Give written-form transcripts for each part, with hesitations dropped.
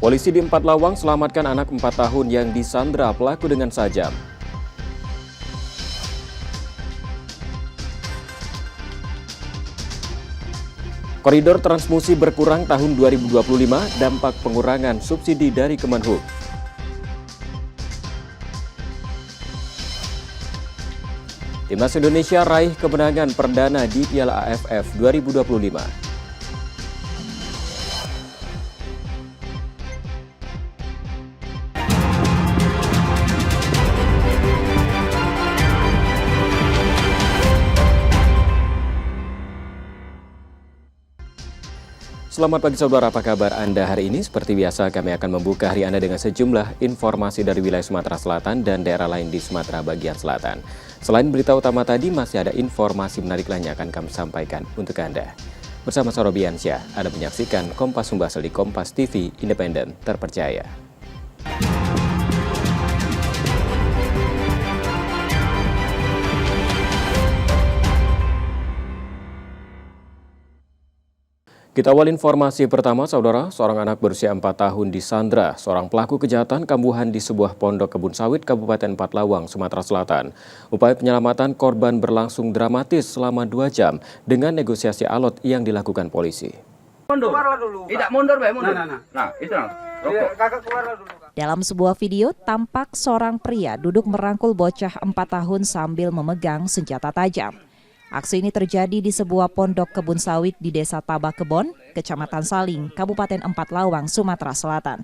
Polisi di Empat Lawang selamatkan anak 4 tahun yang disandra pelaku dengan sajam. Koridor transmusi berkurang tahun 2025, dampak pengurangan subsidi dari Kemenhub. Timnas Indonesia raih kemenangan perdana di Piala AFF 2025. Selamat pagi saudara, apa kabar Anda hari ini? Seperti biasa kami akan membuka hari Anda dengan sejumlah informasi dari wilayah Sumatera Selatan dan daerah lain di Sumatera bagian selatan. Selain berita utama tadi, masih ada informasi menarik lainnya akan kami sampaikan untuk Anda. Bersama saya Robiansyah, Anda menyaksikan Kompas Sumbasel di Kompas TV, independen, terpercaya. Kita awal informasi pertama, saudara. Seorang anak berusia 4 tahun disandra seorang pelaku kejahatan kambuhan di sebuah pondok kebun sawit Kabupaten Empat Lawang, Sumatera Selatan. Upaya penyelamatan korban berlangsung dramatis selama 2 jam dengan negosiasi alot yang dilakukan polisi. Mundur. Dulu, tidak mundur, Pak. Mundur. Nah, itu Kakak keluar dulu, Kak. Dalam sebuah video, tampak seorang pria duduk merangkul bocah 4 tahun sambil memegang senjata tajam. Aksi ini terjadi di sebuah pondok kebun sawit di Desa Tabakebon, Kecamatan Saling, Kabupaten Empat Lawang, Sumatera Selatan.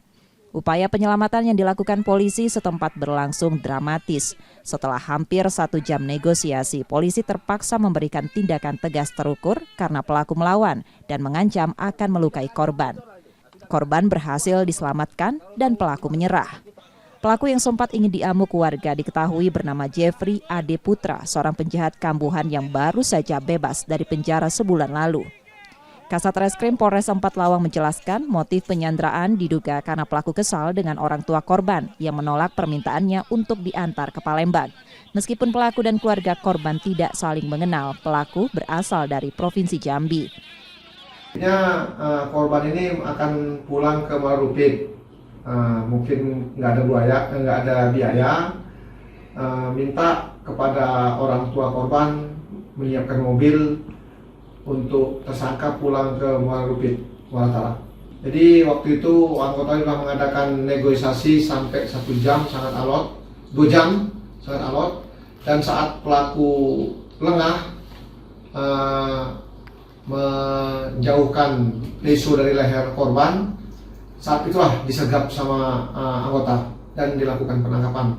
Upaya penyelamatan yang dilakukan polisi setempat berlangsung dramatis. Setelah hampir 1 jam negosiasi, polisi terpaksa memberikan tindakan tegas terukur karena pelaku melawan dan mengancam akan melukai korban. Korban berhasil diselamatkan dan pelaku menyerah. Pelaku yang sempat ingin diamuk warga diketahui bernama Jeffrey Ade Putra, seorang penjahat kambuhan yang baru saja bebas dari penjara sebulan lalu. Kasat Reskrim Polres Empat Lawang menjelaskan motif penyanderaan diduga karena pelaku kesal dengan orang tua korban yang menolak permintaannya untuk diantar ke Palembang. Meskipun pelaku dan keluarga korban tidak saling mengenal, pelaku berasal dari Provinsi Jambi. Korban ini akan pulang ke Marupit. Mungkin nggak ada biaya, minta kepada orang tua korban menyiapkan mobil untuk tersangka pulang ke Marupit, Walatara. Jadi waktu itu anggota sudah mengadakan negosiasi sampai 1 jam sangat alot, 2 jam sangat alot, dan saat pelaku lengah menjauhkan pisau dari leher korban. Saat itulah disergap sama anggota dan dilakukan penangkapan.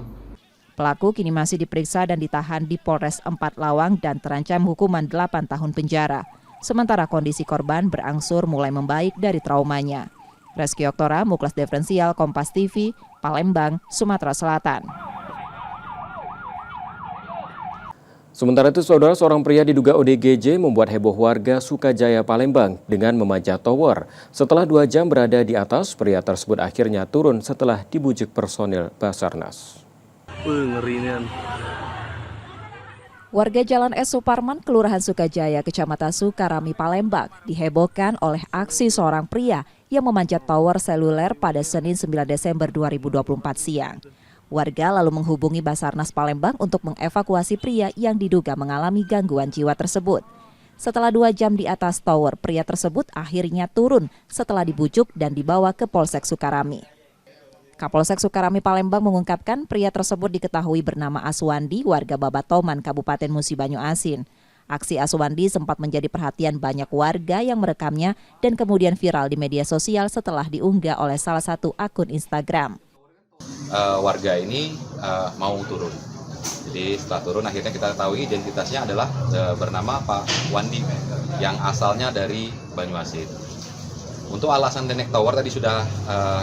Pelaku kini masih diperiksa dan ditahan di Polres Empat Lawang dan terancam hukuman 8 tahun penjara. Sementara kondisi korban berangsur mulai membaik dari traumanya. Reski Oktora, Muklas Diferensial, Kompas TV, Palembang, Sumatera Selatan. Sementara itu, saudara, seorang pria diduga ODGJ membuat heboh warga Sukajaya, Palembang dengan memanjat tower. Setelah 2 jam berada di atas, pria tersebut akhirnya turun setelah dibujuk personil Basarnas. Ngerinya. Warga Jalan S. Suparman, Kelurahan Sukajaya, Kecamatan Sukarami, Palembang, dihebohkan oleh aksi seorang pria yang memanjat tower seluler pada Senin 9 Desember 2024 siang. Warga lalu menghubungi Basarnas Palembang untuk mengevakuasi pria yang diduga mengalami gangguan jiwa tersebut. Setelah 2 jam di atas tower, pria tersebut akhirnya turun setelah dibujuk dan dibawa ke Polsek Sukarami. Kapolsek Sukarami Palembang mengungkapkan pria tersebut diketahui bernama Aswandi, warga Babatoman, Kabupaten Musi Banyu Asin. Aksi Aswandi sempat menjadi perhatian banyak warga yang merekamnya dan kemudian viral di media sosial setelah diunggah oleh salah satu akun Instagram. Warga ini mau turun. Jadi setelah turun akhirnya kita tahu identitasnya adalah bernama Pak Wandi yang asalnya dari Banyuasin. Untuk alasan naik tower tadi sudah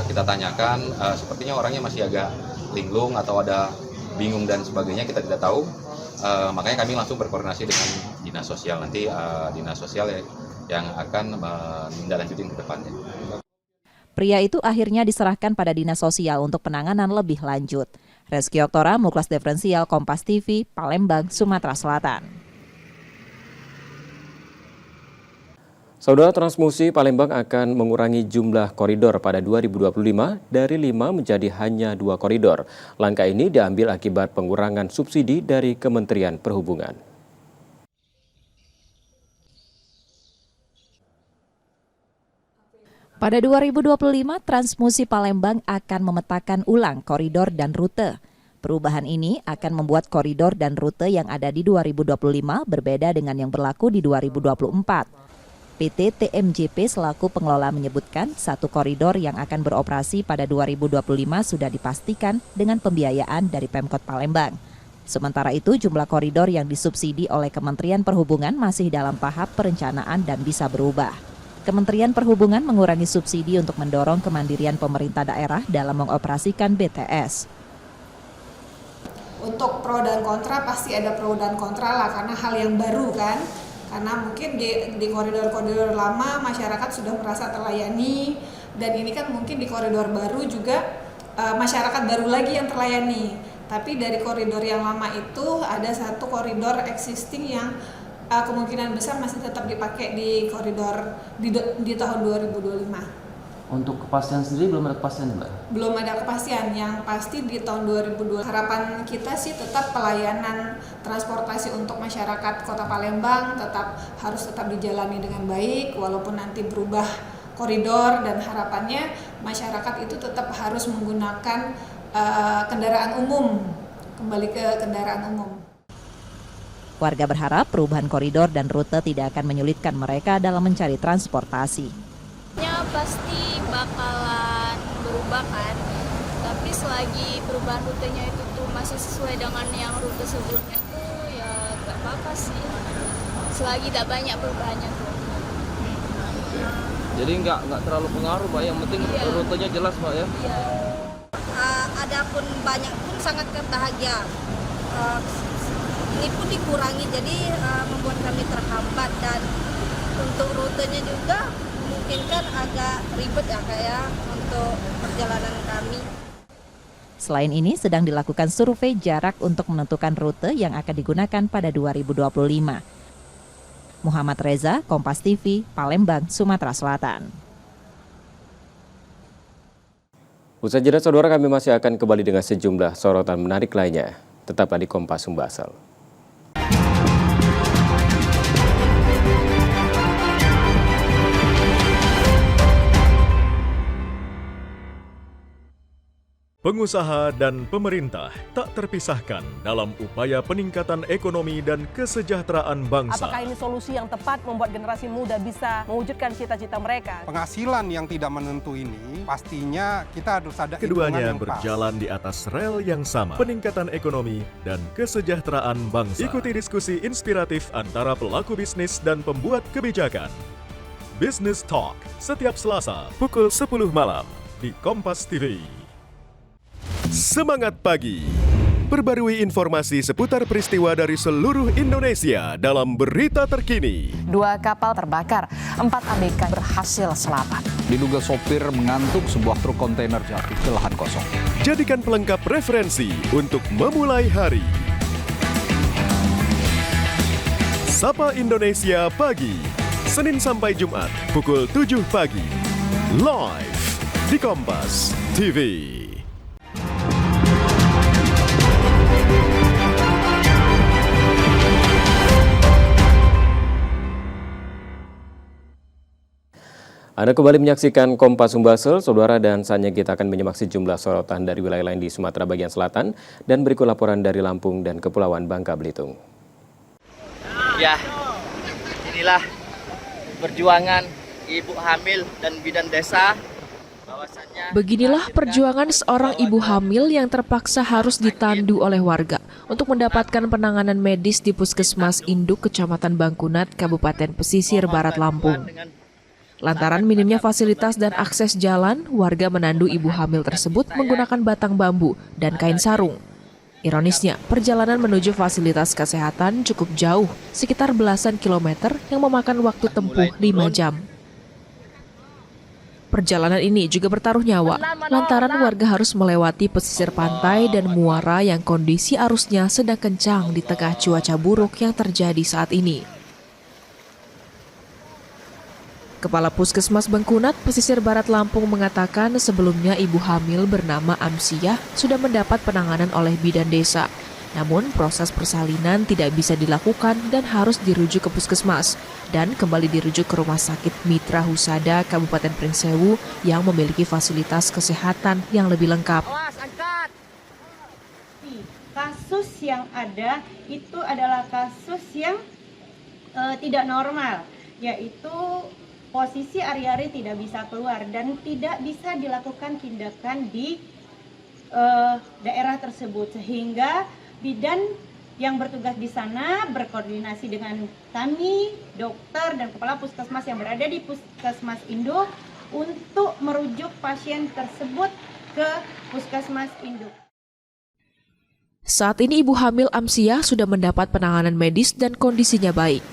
kita tanyakan, sepertinya orangnya masih agak linglung atau ada bingung dan sebagainya, kita tidak tahu. Makanya kami langsung berkoordinasi dengan Dinas Sosial, nanti Dinas Sosial yang akan menindaklanjuti ke depannya. Pria itu akhirnya diserahkan pada Dinas Sosial untuk penanganan lebih lanjut. Reski Oktora, Muklas Diferensial, Kompas TV, Palembang, Sumatera Selatan. Saudara, Transmusi Palembang akan mengurangi jumlah koridor pada 2025 dari 5 menjadi hanya 2 koridor. Langkah ini diambil akibat pengurangan subsidi dari Kementerian Perhubungan. Pada 2025, Transmusi Palembang akan memetakan ulang koridor dan rute. Perubahan ini akan membuat koridor dan rute yang ada di 2025 berbeda dengan yang berlaku di 2024. PT TMJP selaku pengelola menyebutkan satu koridor yang akan beroperasi pada 2025 sudah dipastikan dengan pembiayaan dari Pemkot Palembang. Sementara itu, jumlah koridor yang disubsidi oleh Kementerian Perhubungan masih dalam tahap perencanaan dan bisa berubah. Kementerian Perhubungan mengurangi subsidi untuk mendorong kemandirian pemerintah daerah dalam mengoperasikan BTS. Untuk pro dan kontra pasti ada pro dan kontra lah, karena hal yang baru kan. Karena mungkin di koridor-koridor lama masyarakat sudah merasa terlayani, dan ini kan mungkin di koridor baru juga masyarakat baru lagi yang terlayani. Tapi dari koridor yang lama itu ada satu koridor existing yang kemungkinan besar masih tetap dipakai di koridor di tahun 2025. Untuk kepastian sendiri belum ada kepastian, Mbak? Belum ada kepastian, yang pasti di tahun 2020. Harapan kita sih tetap pelayanan transportasi untuk masyarakat Kota Palembang harus tetap dijalani dengan baik, walaupun nanti berubah koridor, dan harapannya masyarakat itu tetap harus menggunakan kendaraan umum, kembali ke kendaraan umum. Warga berharap perubahan koridor dan rute tidak akan menyulitkan mereka dalam mencari transportasi. Pasti bakalan berubah kan, tapi selagi perubahan rutenya itu tuh masih sesuai dengan yang rute sebelumnya tuh ya gak apa-apa sih, selagi tidak banyak perubahannya tuh. Jadi nggak terlalu pengaruh, Pak, yang penting rutenya jelas, Pak, ya? Iya. Adapun banyak pun sangat bahagia. Ini pun dikurangi, jadi membuat kami terhambat, dan untuk rutenya juga mungkin kan agak ribet ya kayak untuk perjalanan kami. Selain ini, sedang dilakukan survei jarak untuk menentukan rute yang akan digunakan pada 2025. Muhammad Reza, Kompas TV, Palembang, Sumatera Selatan. Usai jeda, saudara, kami masih akan kembali dengan sejumlah sorotan menarik lainnya. Tetaplah di Kompas Sumbasel. Pengusaha dan pemerintah tak terpisahkan dalam upaya peningkatan ekonomi dan kesejahteraan bangsa. Apakah ini solusi yang tepat membuat generasi muda bisa mewujudkan cita-cita mereka? Penghasilan yang tidak menentu ini pastinya kita harus ada Keduanya yang berjalan di atas rel yang sama, peningkatan ekonomi dan kesejahteraan bangsa. Ikuti diskusi inspiratif antara pelaku bisnis dan pembuat kebijakan. Business Talk setiap Selasa pukul 10 malam di Kompas TV. Semangat pagi. Perbarui informasi seputar peristiwa dari seluruh Indonesia dalam berita terkini. 2 kapal terbakar, 4 ABK berhasil selamat. Diduga sopir mengantuk sebuah truk kontainer jatuh ke lahan kosong. Jadikan pelengkap referensi untuk memulai hari. Sapa Indonesia Pagi, Senin sampai Jumat pukul 7 pagi. Live di Kompas TV. Anda kembali menyaksikan Kompas Sumbasel, saudara, dan saatnya kita akan menyimak sejumlah sorotan dari wilayah lain di Sumatera bagian selatan, dan berikut laporan dari Lampung dan Kepulauan Bangka Belitung. Ya, inilah perjuangan ibu hamil dan bidan desa. Beginilah perjuangan seorang ibu hamil yang terpaksa harus ditandu oleh warga untuk mendapatkan penanganan medis di Puskesmas Induk, Kecamatan Bangkunat, Kabupaten Pesisir Barat Lampung. Lantaran minimnya fasilitas dan akses jalan, warga menandu ibu hamil tersebut menggunakan batang bambu dan kain sarung. Ironisnya, perjalanan menuju fasilitas kesehatan cukup jauh, sekitar belasan kilometer yang memakan waktu tempuh 5 jam. Perjalanan ini juga bertaruh nyawa, lantaran warga harus melewati pesisir pantai dan muara yang kondisi arusnya sedang kencang di tengah cuaca buruk yang terjadi saat ini. Kepala Puskesmas Bangkunat, Pesisir Barat Lampung mengatakan sebelumnya ibu hamil bernama Amsiah sudah mendapat penanganan oleh bidan desa. Namun proses persalinan tidak bisa dilakukan dan harus dirujuk ke puskesmas dan kembali dirujuk ke Rumah Sakit Mitra Husada Kabupaten Pringsewu yang memiliki fasilitas kesehatan yang lebih lengkap. Kasus yang ada itu adalah kasus yang tidak normal, yaitu posisi Ari-Ari tidak bisa keluar dan tidak bisa dilakukan tindakan di daerah tersebut, sehingga bidan yang bertugas di sana berkoordinasi dengan kami, dokter dan kepala puskesmas yang berada di puskesmas induk untuk merujuk pasien tersebut ke puskesmas induk. Saat ini ibu hamil Amsiah sudah mendapat penanganan medis dan kondisinya baik.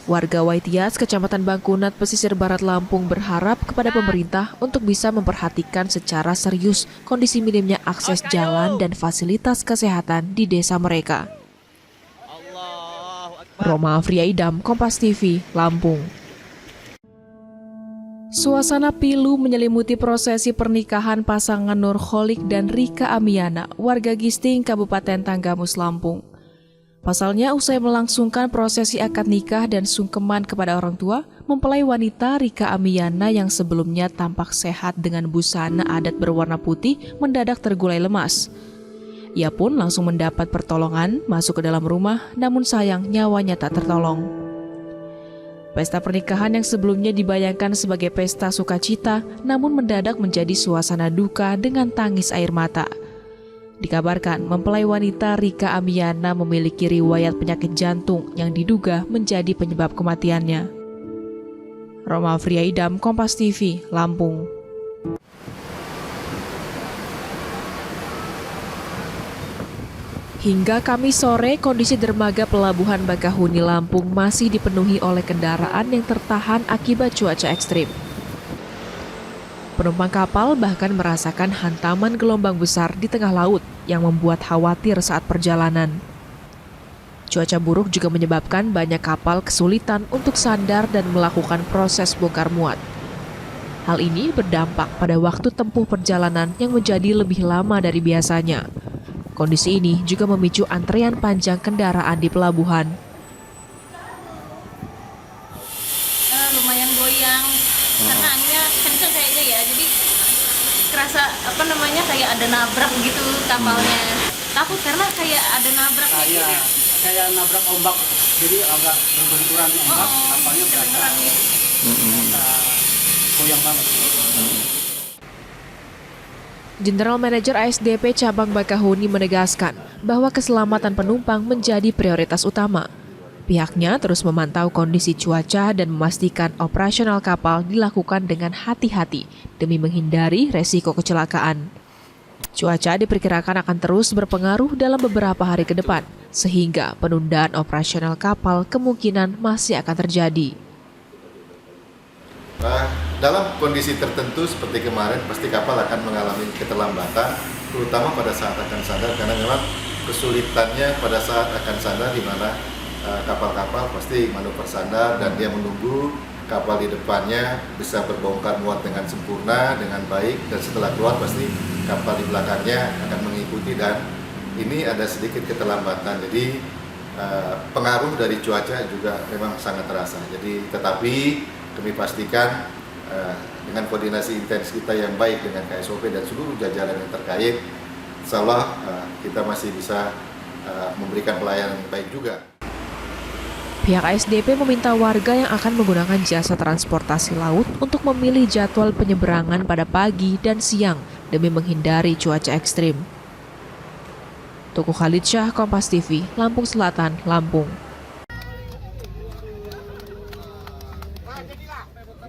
Warga Waitias, Kecamatan Bangkunat, Pesisir Barat Lampung berharap kepada pemerintah untuk bisa memperhatikan secara serius kondisi minimnya akses jalan dan fasilitas kesehatan di desa mereka. Roma Afriyaidam, Kompas TV, Lampung. Suasana pilu menyelimuti prosesi pernikahan pasangan Nurholik dan Rika Amiana, warga Gisting, Kabupaten Tanggamus, Lampung. Pasalnya, usai melangsungkan prosesi akad nikah dan sungkeman kepada orang tua, mempelai wanita Rika Amiana yang sebelumnya tampak sehat dengan busana adat berwarna putih mendadak tergulai lemas. Ia pun langsung mendapat pertolongan masuk ke dalam rumah, namun sayang nyawanya tak tertolong. Pesta pernikahan yang sebelumnya dibayangkan sebagai pesta sukacita, namun mendadak menjadi suasana duka dengan tangis air mata. Dikabarkan mempelai wanita Rika Amiana memiliki riwayat penyakit jantung yang diduga menjadi penyebab kematiannya. Roma Afriyaidam, Kompas TV, Lampung. Hingga Kamis sore, kondisi dermaga Pelabuhan Bakahuni Lampung masih dipenuhi oleh kendaraan yang tertahan akibat cuaca ekstrim. Penumpang kapal bahkan merasakan hantaman gelombang besar di tengah laut yang membuat khawatir saat perjalanan. Cuaca buruk juga menyebabkan banyak kapal kesulitan untuk sandar dan melakukan proses bongkar muat. Hal ini berdampak pada waktu tempuh perjalanan yang menjadi lebih lama dari biasanya. Kondisi ini juga memicu antrean panjang kendaraan di pelabuhan. Lumayan goyang karena anginnya kenceng kayaknya ya, jadi kerasa kayak ada nabrak gitu kapalnya. Takut karena kayak ada nabrak kayak nabrak ombak, jadi agak berbenturan ombak, kapalnya berasa goyang banget. General Manager ASDP Cabang Bakahuni menegaskan bahwa keselamatan penumpang menjadi prioritas utama. Pihaknya terus memantau kondisi cuaca dan memastikan operasional kapal dilakukan dengan hati-hati demi menghindari resiko kecelakaan. Cuaca diperkirakan akan terus berpengaruh dalam beberapa hari ke depan, sehingga penundaan operasional kapal kemungkinan masih akan terjadi. Dalam kondisi tertentu seperti kemarin, pasti kapal akan mengalami keterlambatan, terutama pada saat akan sandar, karena memang kesulitannya pada saat akan sandar di mana kapal-kapal pasti manuver sandar dan dia menunggu kapal di depannya bisa berbongkar muat dengan sempurna, dengan baik, dan setelah keluar pasti kapal di belakangnya akan mengikuti, dan ini ada sedikit keterlambatan. Jadi pengaruh dari cuaca juga memang sangat terasa. Jadi tetapi kami pastikan dengan koordinasi intens kita yang baik dengan KSOP dan seluruh jajaran yang terkait, insya Allah kita masih bisa memberikan pelayanan yang baik juga. Pihak ASDP meminta warga yang akan menggunakan jasa transportasi laut untuk memilih jadwal penyeberangan pada pagi dan siang demi menghindari cuaca ekstrim. Tuku Khalid Syah, Kompas TV, Lampung Selatan, Lampung.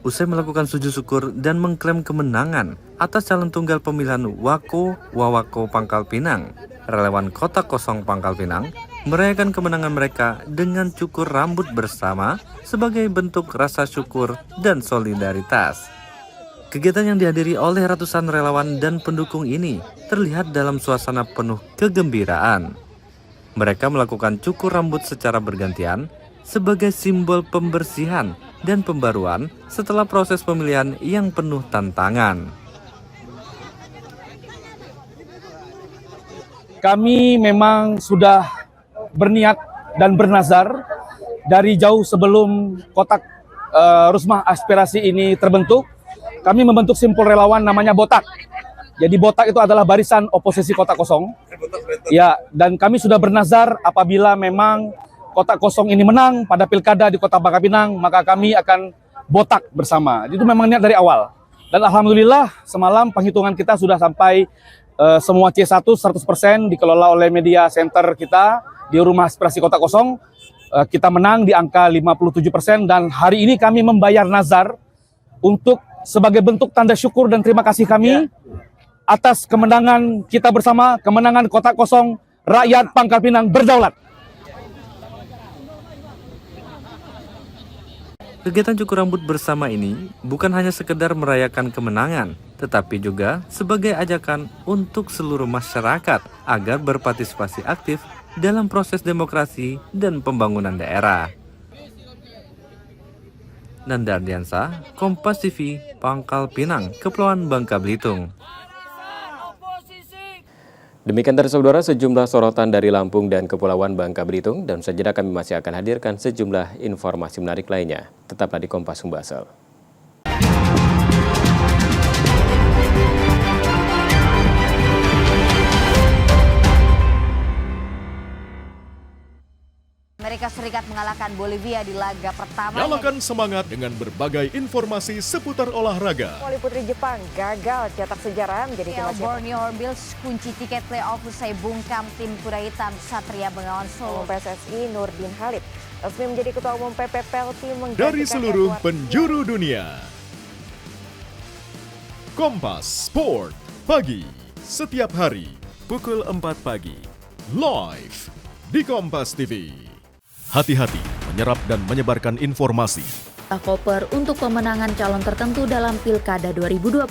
Usai melakukan sujud syukur dan mengklaim kemenangan atas calon tunggal pemilihan Wawako Pangkal Pinang, relawan Kota Kosong Pangkal Pinang merayakan kemenangan mereka dengan cukur rambut bersama sebagai bentuk rasa syukur dan solidaritas. Kegiatan yang dihadiri oleh ratusan relawan dan pendukung ini terlihat dalam suasana penuh kegembiraan. Mereka melakukan cukur rambut secara bergantian sebagai simbol pembersihan dan pembaruan setelah proses pemilihan yang penuh tantangan. Kami memang sudah berniat dan bernazar dari jauh sebelum kotak Rusmah Aspirasi ini terbentuk. Kami membentuk simpul relawan namanya Botak. Jadi Botak itu adalah barisan oposisi Kota Kosong. Ya, dan kami sudah bernazar apabila memang Kota Kosong ini menang pada pilkada di Kota Bangka Pinang, maka kami akan botak bersama. Itu memang niat dari awal. Dan alhamdulillah semalam penghitungan kita sudah sampai semua C1 100% dikelola oleh media center kita di Rumah Aspirasi Kota Kosong. Kita menang di angka 57% dan hari ini kami membayar nazar untuk sebagai bentuk tanda syukur dan terima kasih kami atas kemenangan kita bersama, kemenangan Kota Kosong, rakyat Pangkal Pinang berdaulat. Kegiatan cukur rambut bersama ini bukan hanya sekedar merayakan kemenangan, tetapi juga sebagai ajakan untuk seluruh masyarakat agar berpartisipasi aktif dalam proses demokrasi dan pembangunan daerah. Nanda Ardiansa, Kompas TV, Pangkal Pinang, Kepulauan Bangka Belitung. Demikian tadi saudara sejumlah sorotan dari Lampung dan Kepulauan Bangka Belitung, dan sejenak kami masih akan hadirkan sejumlah informasi menarik lainnya. Tetaplah di Kompas Sumbaksel. Amerika Serikat mengalahkan Bolivia di laga pertama. Nyalakan semangat dengan berbagai informasi seputar olahraga. Voli putri Jepang gagal cetak sejarah menjadi timnas Borneo Hornbills kunci tiket playoff usai bungkam tim kuda hitam Satria Bengawan Solo. PSSI Nurdin Halid resmi menjadi ketua umum PPPLT dari seluruh penjuru dunia. Kompas Sport pagi setiap hari pukul 4 pagi live di Kompas TV. Hati-hati menyerap dan menyebarkan informasi. Koper untuk pemenangan calon tertentu dalam Pilkada 2024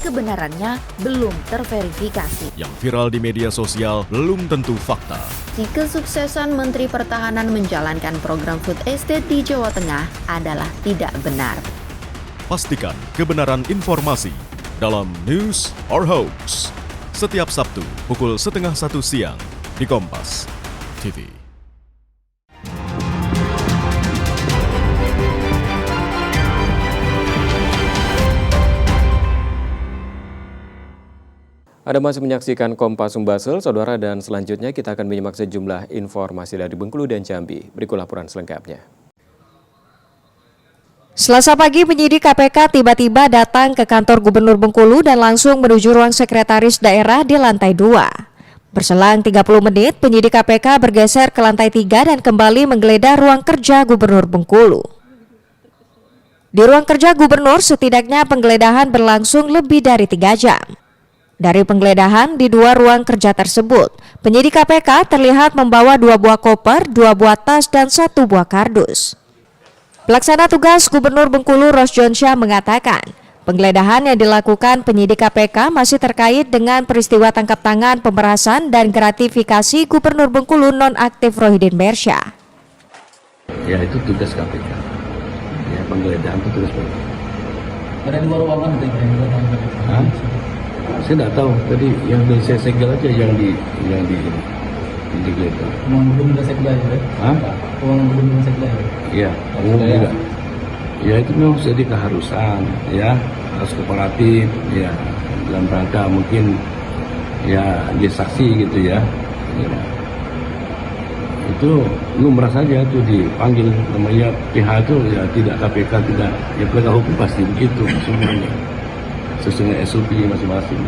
kebenarannya belum terverifikasi. Yang viral di media sosial belum tentu fakta. Si kesuksesan Menteri Pertahanan menjalankan program food estate di Jawa Tengah adalah tidak benar. Pastikan kebenaran informasi dalam News or Hoax. Setiap Sabtu pukul 12:30 siang di Kompas TV. Anda masih menyaksikan Kompas Sumbaksel, saudara, dan selanjutnya kita akan menyimak sejumlah informasi dari Bengkulu dan Jambi. Berikut laporan selengkapnya. Selasa pagi, penyidik KPK tiba-tiba datang ke kantor Gubernur Bengkulu dan langsung menuju ruang sekretaris daerah di lantai 2. Berselang 30 menit, penyidik KPK bergeser ke lantai 3 dan kembali menggeledah ruang kerja Gubernur Bengkulu. Di ruang kerja Gubernur, setidaknya penggeledahan berlangsung lebih dari 3 jam. Dari penggeledahan di 2 ruang kerja tersebut, penyidik KPK terlihat membawa 2 buah koper, 2 buah tas, dan 1 buah kardus. Pelaksana tugas Gubernur Bengkulu Rosjonsyah mengatakan, penggeledahan yang dilakukan penyidik KPK masih terkait dengan peristiwa tangkap tangan pemerasan dan gratifikasi Gubernur Bengkulu nonaktif Rohidin Mersyah. Ya, itu tugas KPK. Ya, penggeledahan itu tugas KPK. Ada 2 ruangan untuk penggeledahan. Saya tidak tahu, tadi yang saya segel aja yang digeledah. Uang belum ada segel ya? Hah? Uang belum ada segel ya? Iya, umum juga. Ya itu memang jadi keharusan, ya harus kooperatif, ya dalam rangka mungkin ya dia saksi gitu ya. Itu lumrah saja itu dipanggil namanya pihak itu ya tidak KPK tidak ya penegak hukum pasti begitu semuanya. Sesuai SOP masing-masing.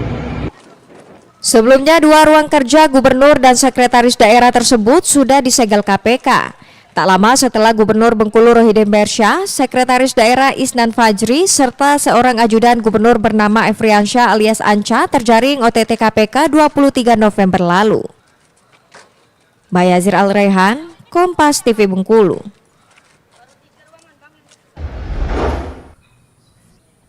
Sebelumnya 2 ruang kerja gubernur dan sekretaris daerah tersebut sudah disegel KPK. Tak lama setelah Gubernur Bengkulu Rohidin Mersyah, sekretaris daerah Isnan Fajri, serta seorang ajudan gubernur bernama Efriansyah alias Anca terjaring OTT KPK 23 November lalu. Bayazir Al-Rehan, Kompas TV Bengkulu.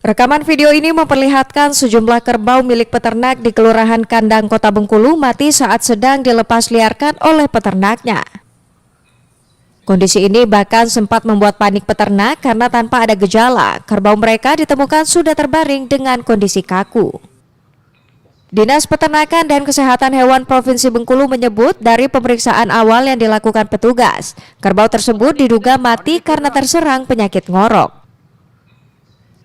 Rekaman video ini memperlihatkan sejumlah kerbau milik peternak di Kelurahan Kandang, Kota Bengkulu mati saat sedang dilepas liarkan oleh peternaknya. Kondisi ini bahkan sempat membuat panik peternak karena tanpa ada gejala, kerbau mereka ditemukan sudah terbaring dengan kondisi kaku. Dinas Peternakan dan Kesehatan Hewan Provinsi Bengkulu menyebut dari pemeriksaan awal yang dilakukan petugas, kerbau tersebut diduga mati karena terserang penyakit ngorok.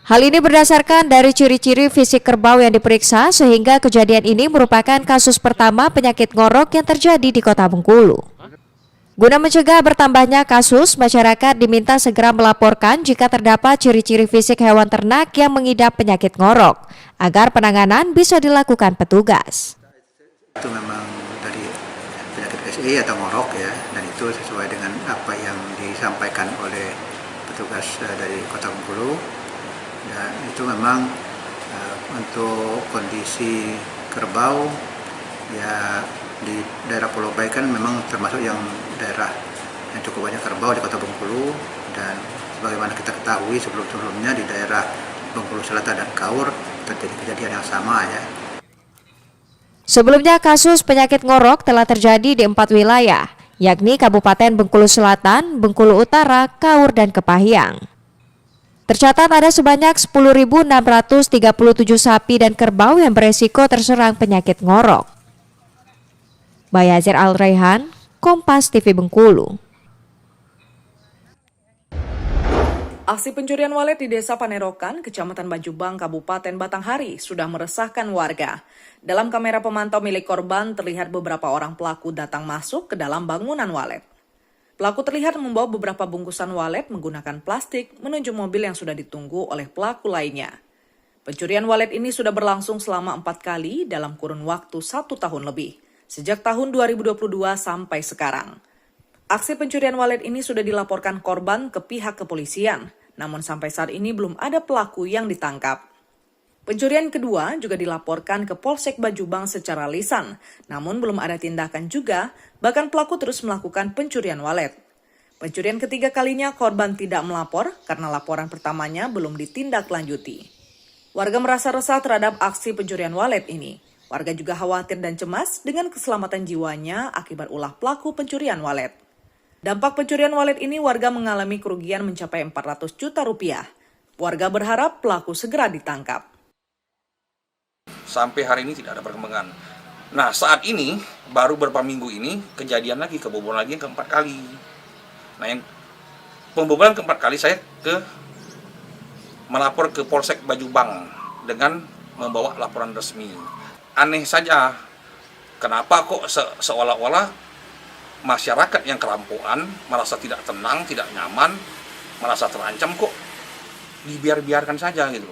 Hal ini berdasarkan dari ciri-ciri fisik kerbau yang diperiksa sehingga kejadian ini merupakan kasus pertama penyakit ngorok yang terjadi di Kota Bengkulu. Guna mencegah bertambahnya kasus, masyarakat diminta segera melaporkan jika terdapat ciri-ciri fisik hewan ternak yang mengidap penyakit ngorok, agar penanganan bisa dilakukan petugas. Itu memang dari penyakit SI atau ngorok ya, dan itu sesuai dengan apa yang disampaikan oleh petugas dari Kota Bengkulu. Dan itu memang untuk kondisi kerbau ya di daerah Pulau Baik kan memang termasuk yang daerah yang cukup banyak kerbau di Kota Bengkulu, dan sebagaimana kita ketahui sebelum-sebelumnya di daerah Bengkulu Selatan dan Kaur terjadi kejadian yang sama ya. Sebelumnya kasus penyakit ngorok telah terjadi di 4 wilayah, yakni Kabupaten Bengkulu Selatan, Bengkulu Utara, Kaur, dan Kepahyang. Tercatat ada sebanyak 10.637 sapi dan kerbau yang beresiko terserang penyakit ngorok. Bayazir Al-Raihan, Kompas TV Bengkulu. Aksi pencurian walet di Desa Panerokan, Kecamatan Bajubang, Kabupaten Batanghari sudah meresahkan warga. Dalam kamera pemantau milik korban terlihat beberapa orang pelaku datang masuk ke dalam bangunan walet. Pelaku terlihat membawa beberapa bungkusan walet menggunakan plastik menuju mobil yang sudah ditunggu oleh pelaku lainnya. Pencurian walet ini sudah berlangsung selama 4 kali dalam kurun waktu 1 tahun lebih, sejak tahun 2022 sampai sekarang. Aksi pencurian walet ini sudah dilaporkan korban ke pihak kepolisian, namun sampai saat ini belum ada pelaku yang ditangkap. Pencurian kedua juga dilaporkan ke Polsek Bajubang secara lisan, namun belum ada tindakan juga, bahkan pelaku terus melakukan pencurian walet. Pencurian ketiga kalinya korban tidak melapor karena laporan pertamanya belum ditindaklanjuti. Warga merasa resah terhadap aksi pencurian walet ini. Warga juga khawatir dan cemas dengan keselamatan jiwanya akibat ulah pelaku pencurian walet. Dampak pencurian walet ini warga mengalami kerugian mencapai 400 juta rupiah. Warga berharap pelaku segera ditangkap. Sampai hari ini tidak ada perkembangan. Nah saat ini, baru beberapa minggu ini, kejadian lagi, kebobolan lagi yang keempat kali. Nah yang pembobolan keempat kali saya melapor ke Polsek Bajubang dengan membawa laporan resmi. Aneh saja, kenapa kok seolah-olah masyarakat yang kerampokan merasa tidak tenang, tidak nyaman, merasa terancam kok dibiarkan saja gitu.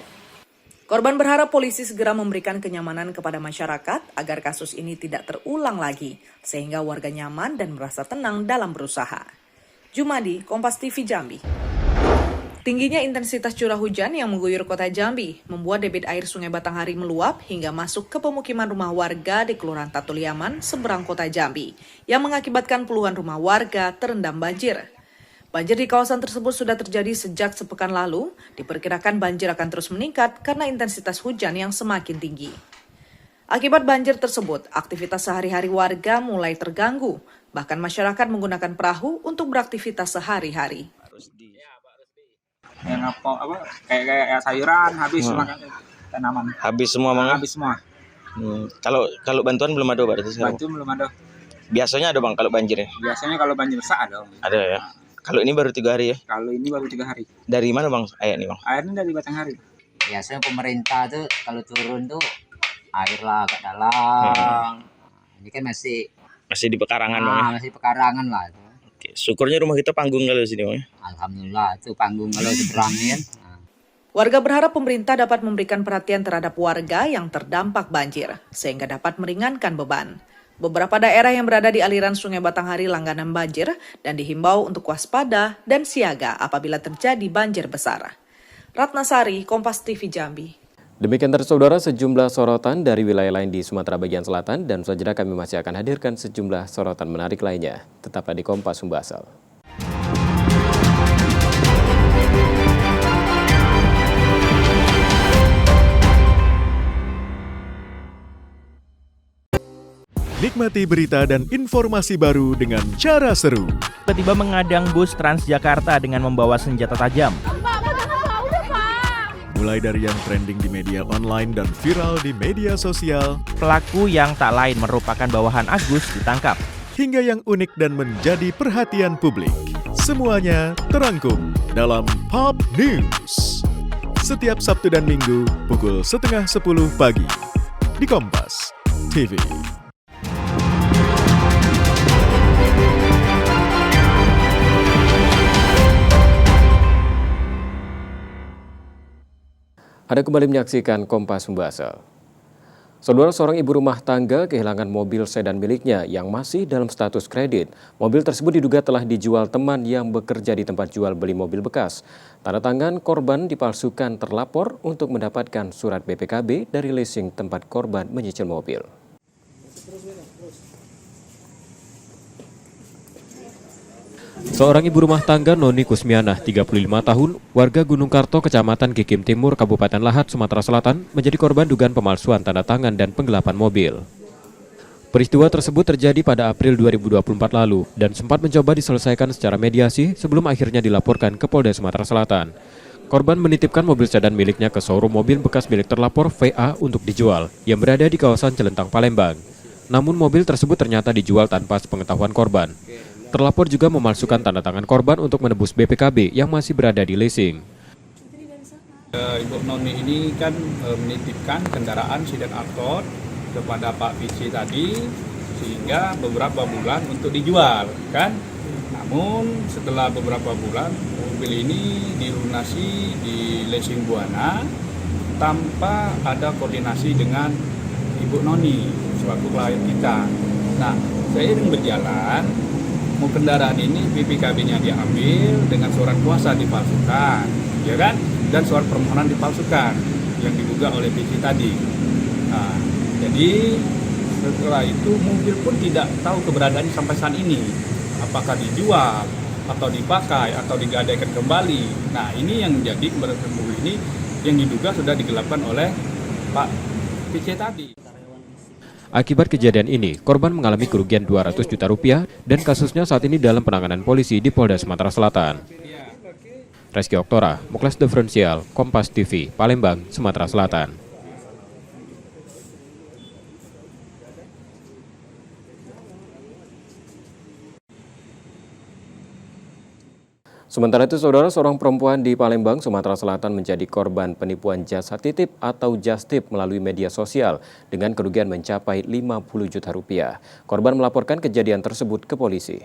Korban berharap polisi segera memberikan kenyamanan kepada masyarakat agar kasus ini tidak terulang lagi, sehingga warga nyaman dan merasa tenang dalam berusaha. Jumadi, Kompas TV Jambi. Tingginya intensitas curah hujan yang mengguyur kota Jambi membuat debit air Sungai Batanghari meluap hingga masuk ke pemukiman rumah warga di Kelurahan Tatuliaman, seberang kota Jambi, yang mengakibatkan puluhan rumah warga terendam banjir. Banjir di kawasan tersebut sudah terjadi sejak sepekan lalu, diperkirakan banjir akan terus meningkat karena intensitas hujan yang semakin tinggi. Akibat banjir tersebut, aktivitas sehari-hari warga mulai terganggu, bahkan masyarakat menggunakan perahu untuk beraktivitas sehari-hari. Yang kayak sayuran habis makan tanaman. Habis semua Bang? Habis semua. Kalau bantuan belum ada berarti sekarang? Bantuan belum ada. Biasanya ada Bang kalau banjirnya? Biasanya kalau banjir besar ada. Ada ya. Kalau ini baru 3 hari ya? Kalau ini baru 3 hari. Dari mana Bang air ini Bang? Airnya dari Batanghari. Biasanya pemerintah tuh kalau turun tuh air lah agak dalam. Ini kan masih di pekarangan Bang ya? Masih pekarangan lah. Oke, syukurnya rumah kita panggung kalau di sini Bang. Alhamdulillah itu panggung kalau seberangnya. Warga berharap pemerintah dapat memberikan perhatian terhadap warga yang terdampak banjir, sehingga dapat meringankan beban. Beberapa daerah yang berada di aliran Sungai Batanghari langganan banjir dan dihimbau untuk waspada dan siaga apabila terjadi banjir besar. Ratnasari, Kompas TV Jambi. Demikian saudara sejumlah sorotan dari wilayah lain di Sumatera bagian selatan, dan selanjutnya kami masih akan hadirkan sejumlah sorotan menarik lainnya. Tetaplah di Kompas Sumba Asal. Nikmati berita dan informasi baru dengan cara seru. Tiba-tiba mengadang bus Transjakarta dengan membawa senjata tajam. Mulai dari yang trending di media online dan viral di media sosial, Pelaku yang tak lain merupakan bawahan Agus ditangkap. hingga yang unik dan menjadi perhatian publik. Semuanya terangkum dalam Pop News. Setiap Sabtu dan Minggu pukul 9:30 pagi di Kompas TV. Anda kembali menyaksikan Kompas Membahas. Saudara, seorang ibu rumah tangga kehilangan mobil sedan miliknya yang masih dalam status kredit. Mobil tersebut diduga telah dijual teman yang bekerja di tempat jual beli mobil bekas. Tanda tangan korban dipalsukan terlapor untuk mendapatkan surat BPKB dari leasing tempat korban menyicil mobil. Seorang ibu rumah tangga Noni Kusmianah, 35 tahun, warga Gunung Karto, Kecamatan Kikim Timur, Kabupaten Lahat, Sumatera Selatan, menjadi korban dugaan pemalsuan tanda tangan dan penggelapan mobil. Peristiwa tersebut terjadi pada April 2024 lalu dan sempat mencoba diselesaikan secara mediasi sebelum akhirnya dilaporkan ke Polda Sumatera Selatan. Korban menitipkan mobil sedan miliknya ke showroom mobil bekas milik terlapor VA untuk dijual, yang berada di kawasan Celentang, Palembang. Namun mobil tersebut ternyata dijual tanpa sepengetahuan korban. Terlapor juga memalsukan tanda tangan korban untuk menebus BPKB yang masih berada di leasing. Ibu Noni ini kan menitipkan kendaraan sedan Accord kepada Pak Vici tadi sehingga beberapa bulan untuk dijual kan. Namun setelah beberapa bulan mobil ini dilunasi di leasing Buana tanpa ada koordinasi dengan Ibu Noni selaku klien kita. Nah, seiring berjalan kendaraan ini BPKB-nya diambil dengan surat kuasa dipalsukan, ya kan? Dan surat permohonan dipalsukan yang diduga oleh Vici tadi. Nah, jadi setelah itu mobil pun tidak tahu keberadaannya sampai saat ini. Apakah dijual atau dipakai atau digadaikan kembali. Nah, ini yang menjadi keberadaan mobil ini yang diduga sudah digelapkan oleh Pak Vici tadi. Akibat kejadian ini, korban mengalami kerugian 200 juta rupiah dan kasusnya saat ini dalam penanganan polisi di Polda Sumatera Selatan. Reski Oktora, Muklas Diferensial, Kompas TV, Palembang, Sumatera Selatan. Sementara itu, saudara, seorang perempuan di Palembang, Sumatera Selatan menjadi korban penipuan jasa titip atau jastip melalui media sosial dengan kerugian mencapai 50 juta rupiah. Korban melaporkan kejadian tersebut ke polisi.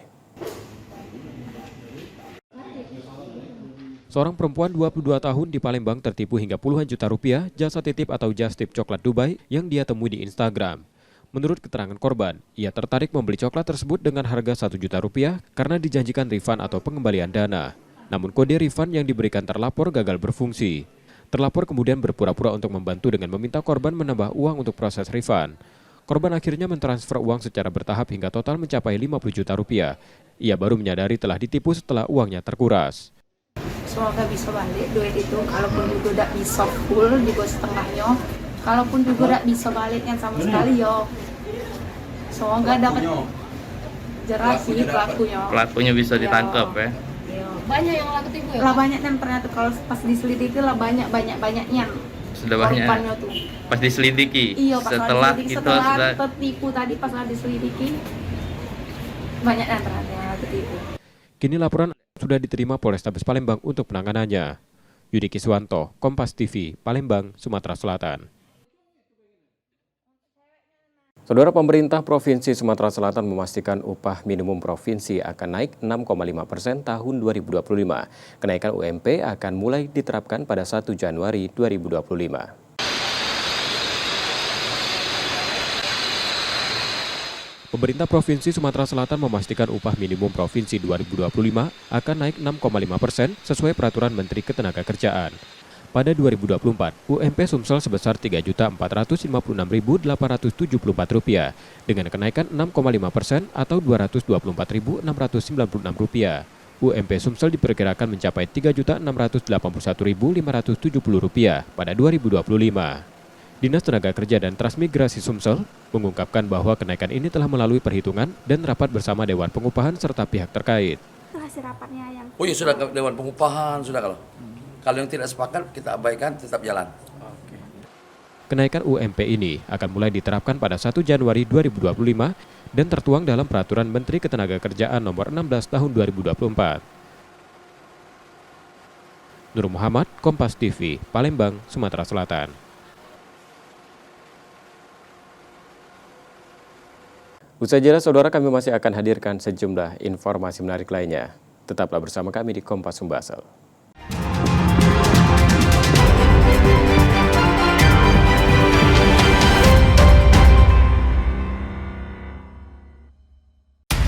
Seorang perempuan 22 tahun di Palembang tertipu hingga puluhan juta rupiah jasa titip atau jastip coklat Dubai yang dia temui di Instagram. Menurut keterangan korban, ia tertarik membeli coklat tersebut dengan harga 1 juta rupiah karena dijanjikan refund atau pengembalian dana. Namun kode refund yang diberikan terlapor gagal berfungsi. Terlapor kemudian berpura-pura untuk membantu dengan meminta korban menambah uang untuk proses refund. Korban akhirnya mentransfer uang secara bertahap hingga total mencapai 50 juta rupiah. Ia baru menyadari telah ditipu setelah uangnya terkuras. Semoga bisa balik duit itu, kalaupun juga tidak bisa full juga setengahnya. Kalaupun juga tidak bisa baliknya sama sekali, yo. Semoga dapat jelas sih pelakunya. Pelakunya bisa ditangkap ya. Banyak yang laku tipu ya? Lah banyak dan ternyata kalau pas diselidiki lah banyaknya. Sudah banyak. Tuh. Pas diselidiki. Iya, pas setelah sudah tertipu tadi pas diselidiki banyak dan ternyata yang laku tipu. Kini laporan sudah diterima Polrestabes Palembang untuk penanganannya. Yudi Kiswanto, Kompas TV, Palembang, Sumatera Selatan. Saudara, pemerintah Provinsi Sumatera Selatan memastikan upah minimum provinsi akan naik 6,5% tahun 2025. Kenaikan UMP akan mulai diterapkan pada 1 Januari 2025. Pemerintah Provinsi Sumatera Selatan memastikan upah minimum provinsi 2025 akan naik 6,5% sesuai peraturan Menteri Ketenagakerjaan. Pada 2024, UMP Sumsel sebesar Rp3.456.874 dengan kenaikan 6,5% atau Rp224.696. UMP Sumsel diperkirakan mencapai Rp3.681.570 pada 2025. Dinas Tenaga Kerja dan Transmigrasi Sumsel mengungkapkan bahwa kenaikan ini telah melalui perhitungan dan rapat bersama Dewan Pengupahan serta pihak terkait. Itu hasil rapatnya yang... Oh iya, sudah ke Dewan Pengupahan, sudah kalau. Kalau yang tidak sepakat, kita abaikan, tetap jalan. Kenaikan UMP ini akan mulai diterapkan pada 1 Januari 2025 dan tertuang dalam Peraturan Menteri Ketenagakerjaan Nomor 16 Tahun 2024. Nur Muhammad, Kompas TV, Palembang, Sumatera Selatan. Usai jeda, saudara, kami masih akan hadirkan sejumlah informasi menarik lainnya. Tetaplah bersama kami di Kompas Sumbaksel.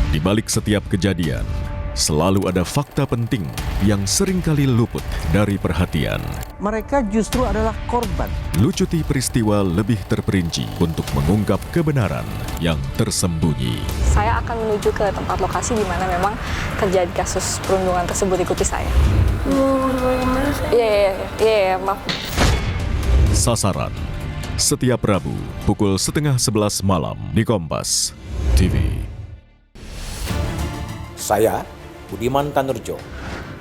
Di balik setiap kejadian, selalu ada fakta penting yang seringkali luput dari perhatian. Mereka justru adalah korban. Lucuti peristiwa lebih terperinci untuk mengungkap kebenaran yang tersembunyi. Saya akan menuju ke tempat lokasi di mana memang terjadi kasus perundungan tersebut. Ikuti saya. Iya, maaf. Sasaran, setiap Rabu pukul 10:30 malam di Kompas TV. Saya, Budiman Tanurjo,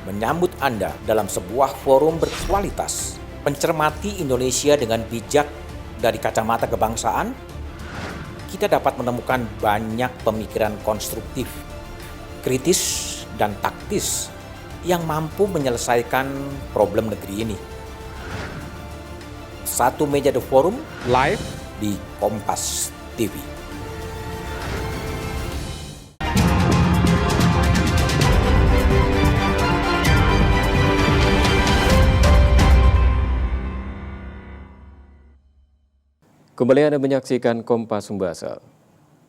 menyambut Anda dalam sebuah forum berkualitas, mencermati Indonesia dengan bijak dari kacamata kebangsaan. Kita dapat menemukan banyak pemikiran konstruktif, kritis, dan taktis yang mampu menyelesaikan problem negeri ini. Satu meja The Forum live di Kompas TV. Kembali Anda menyaksikan Kompas Sumbaksel.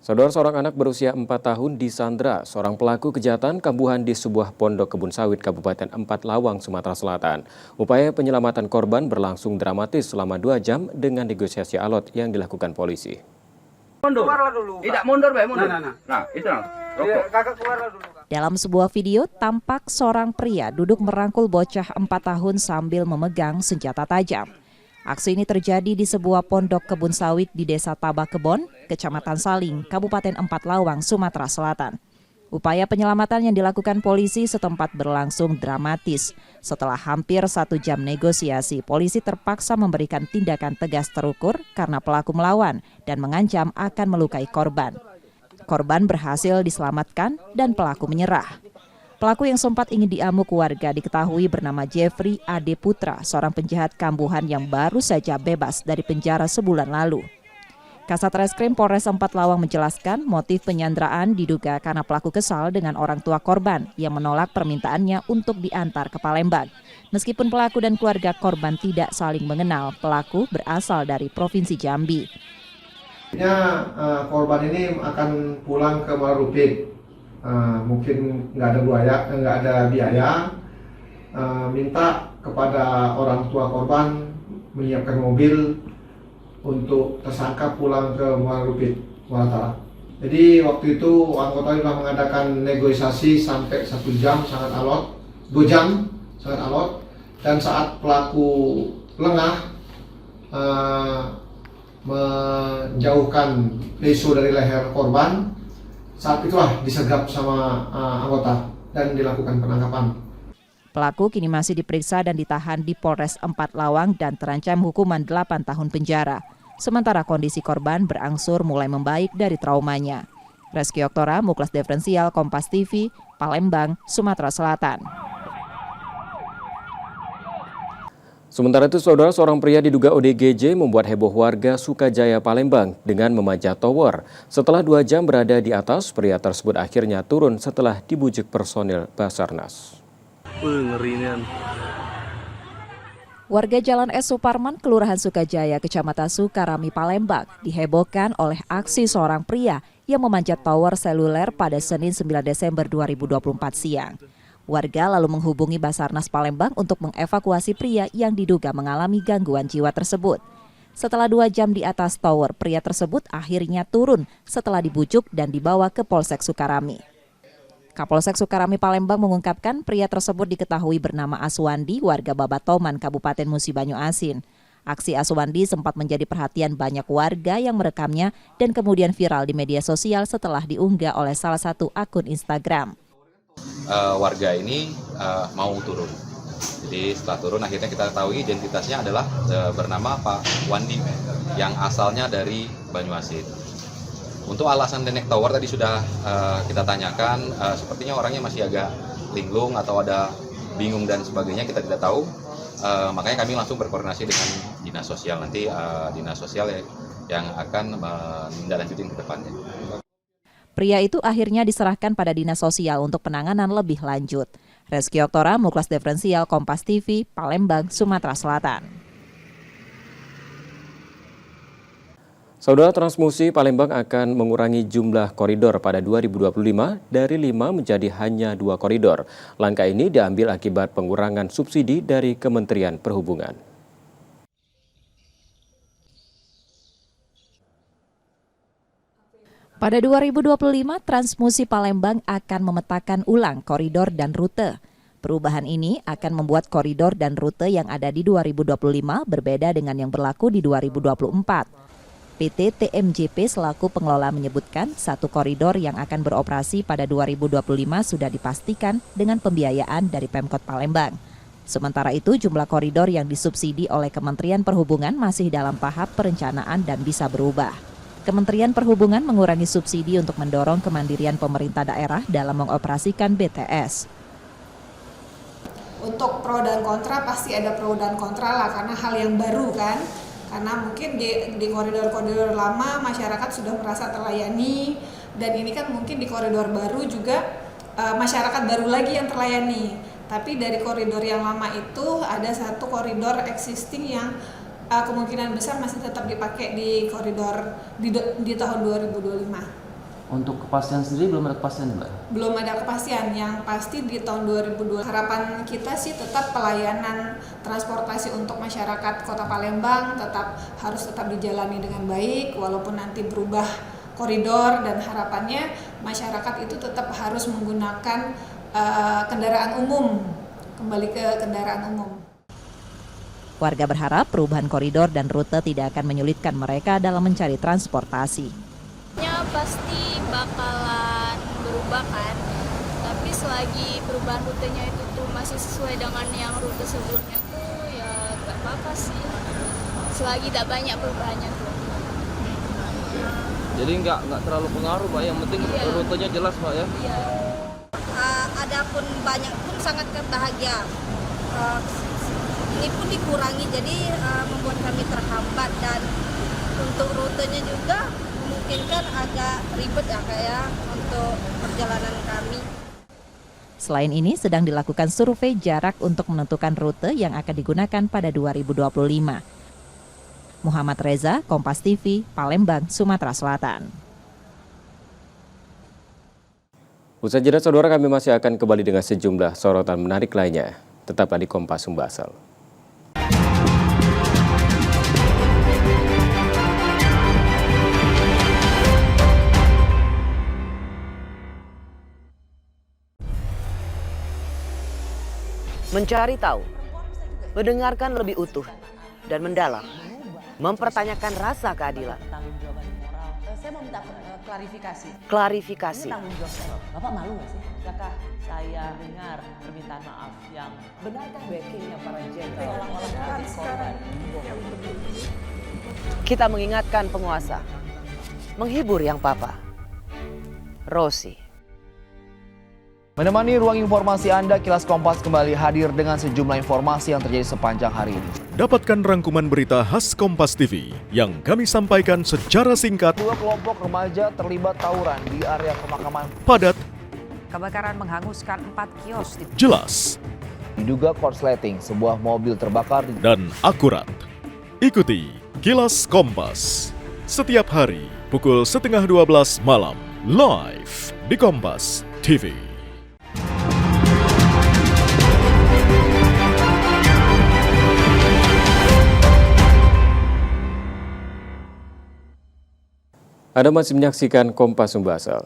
Saudara, seorang anak berusia 4 tahun disandra seorang pelaku kejahatan kambuhan di sebuah pondok kebun sawit Kabupaten Empat Lawang, Sumatera Selatan. Upaya penyelamatan korban berlangsung dramatis selama 2 jam dengan negosiasi alot yang dilakukan polisi. Mundur. Tidak mundur, mundur. Nah, itu. Kakak keluar dulu. Dalam sebuah video, tampak seorang pria duduk merangkul bocah 4 tahun sambil memegang senjata tajam. Aksi ini terjadi di sebuah pondok kebun sawit di Desa Tabakebon, Kecamatan Saling, Kabupaten Empat Lawang, Sumatera Selatan. Upaya penyelamatan yang dilakukan polisi setempat berlangsung dramatis. Setelah hampir 1 jam negosiasi, polisi terpaksa memberikan tindakan tegas terukur karena pelaku melawan dan mengancam akan melukai korban. Korban berhasil diselamatkan dan pelaku menyerah. Pelaku yang sempat ingin diamuk warga diketahui bernama Jeffrey Ade Putra, seorang penjahat kambuhan yang baru saja bebas dari penjara sebulan lalu. Kasat Reskrim Polres Empat Lawang menjelaskan motif penyanderaan diduga karena pelaku kesal dengan orang tua korban yang menolak permintaannya untuk diantar ke Palembang. Meskipun pelaku dan keluarga korban tidak saling mengenal, pelaku berasal dari Provinsi Jambi. Korban ini akan pulang ke Marupit. Mungkin nggak ada biaya, minta kepada orang tua korban menyiapkan mobil untuk tersangka pulang ke Marupit, Muara. Jadi waktu itu anggota sudah mengadakan negosiasi sampai 1 jam sangat alot, 2 jam sangat alot, dan saat pelaku lengah menjauhkan pisau dari leher korban. Saat itulah disergap sama anggota dan dilakukan penangkapan. Pelaku kini masih diperiksa dan ditahan di Polres Empat Lawang dan terancam hukuman 8 tahun penjara. Sementara kondisi korban berangsur mulai membaik dari traumanya. Reski Oktora, Muklas Diferensial, Kompas TV, Palembang, Sumatera Selatan. Sementara itu, saudara, seorang pria diduga ODGJ membuat heboh warga Sukajaya, Palembang dengan memanjat tower. Setelah 2 jam berada di atas, pria tersebut akhirnya turun setelah dibujuk personil Basarnas. Warga Jalan S. Suparman, Kelurahan Sukajaya, Kecamatan Sukarami, Palembang, dihebohkan oleh aksi seorang pria yang memanjat tower seluler pada Senin 9 Desember 2024 siang. Warga lalu menghubungi Basarnas Palembang untuk mengevakuasi pria yang diduga mengalami gangguan jiwa tersebut. Setelah 2 jam di atas tower, pria tersebut akhirnya turun setelah dibujuk dan dibawa ke Polsek Sukarami. Kapolsek Sukarami Palembang mengungkapkan pria tersebut diketahui bernama Aswandi, warga Babatoman, Kabupaten Musi Banyu Asin. Aksi Aswandi sempat menjadi perhatian banyak warga yang merekamnya dan kemudian viral di media sosial setelah diunggah oleh salah satu akun Instagram. Warga ini mau turun. Jadi setelah turun akhirnya kita ketahui identitasnya adalah bernama Pak Wandi yang asalnya dari Banyuasin. Untuk alasan naik tower tadi sudah kita tanyakan, sepertinya orangnya masih agak linglung atau ada bingung dan sebagainya, kita tidak tahu. Makanya kami langsung berkoordinasi dengan dinas sosial, nanti dinas sosial yang akan menindaklanjuti ke depannya. Pria itu akhirnya diserahkan pada dinas sosial untuk penanganan lebih lanjut. Reski Oktora, Muklas Diferensial, Kompas TV, Palembang, Sumatera Selatan. Saudara, Transmusi Palembang akan mengurangi jumlah koridor pada 2025 dari 5 menjadi hanya 2 koridor. Langkah ini diambil akibat pengurangan subsidi dari Kementerian Perhubungan. Pada 2025, Transmusi Palembang akan memetakan ulang koridor dan rute. Perubahan ini akan membuat koridor dan rute yang ada di 2025 berbeda dengan yang berlaku di 2024. PT TMJP selaku pengelola menyebutkan satu koridor yang akan beroperasi pada 2025 sudah dipastikan dengan pembiayaan dari Pemkot Palembang. Sementara itu, jumlah koridor yang disubsidi oleh Kementerian Perhubungan masih dalam tahap perencanaan dan bisa berubah. Kementerian Perhubungan mengurangi subsidi untuk mendorong kemandirian pemerintah daerah dalam mengoperasikan BTS. Untuk pro dan kontra pasti ada pro dan kontra lah, karena hal yang baru kan. Karena mungkin di koridor-koridor lama masyarakat sudah merasa terlayani, dan ini kan mungkin di koridor baru juga masyarakat baru lagi yang terlayani. Tapi dari koridor yang lama itu ada satu koridor existing yang kemungkinan besar masih tetap dipakai di koridor di tahun 2025. Untuk kepastian sendiri belum ada kepastian, Mbak? Belum ada kepastian, yang pasti di tahun 2020. Harapan kita sih tetap pelayanan transportasi untuk masyarakat Kota Palembang harus tetap dijalani dengan baik, walaupun nanti berubah koridor, dan harapannya masyarakat itu tetap harus menggunakan kendaraan umum, kembali ke kendaraan umum. Warga berharap perubahan koridor dan rute tidak akan menyulitkan mereka dalam mencari transportasi. Pasti bakalan berubah kan, tapi selagi perubahan rutenya itu tuh masih sesuai dengan yang rute sebelumnya tuh ya gak apa-apa sih, selagi tak banyak perubahannya tuh. Jadi nggak terlalu pengaruh, Pak, yang penting rutenya jelas, Pak, ya? Iya. Adapun banyak pun sangat bahagia. Ini pun dikurangi, jadi membuat kami terhambat, dan untuk rutenya juga memungkinkan agak ribet ya kayak untuk perjalanan kami. Selain ini, sedang dilakukan survei jarak untuk menentukan rute yang akan digunakan pada 2025. Muhammad Reza, Kompas TV, Palembang, Sumatera Selatan. Usai jeda, saudara, kami masih akan kembali dengan sejumlah sorotan menarik lainnya. Tetaplah di Kompas Sumbasel. Mencari tahu, mendengarkan lebih utuh dan mendalam, mempertanyakan rasa keadilan. Saya mau minta klarifikasi. Klarifikasi. Ini tanggung jawab. Bapak malu nggak sih? Apakah saya dengar permintaan maaf yang benarkah backingnya para jenderal orang-orang korban? Kita mengingatkan penguasa, menghibur yang papa. Rosi. Menemani ruang informasi Anda, Kilas Kompas kembali hadir dengan sejumlah informasi yang terjadi sepanjang hari ini. Dapatkan rangkuman berita khas Kompas TV yang kami sampaikan secara singkat. 2 kelompok remaja terlibat tawuran di area pemakaman. Padat. Kebakaran menghanguskan 4 kios. Jelas. Diduga korsleting, sebuah mobil terbakar. Dan akurat. Ikuti Kilas Kompas setiap hari pukul 11:30 malam live di Kompas TV. Anda masih menyaksikan Kompas Sumbasel.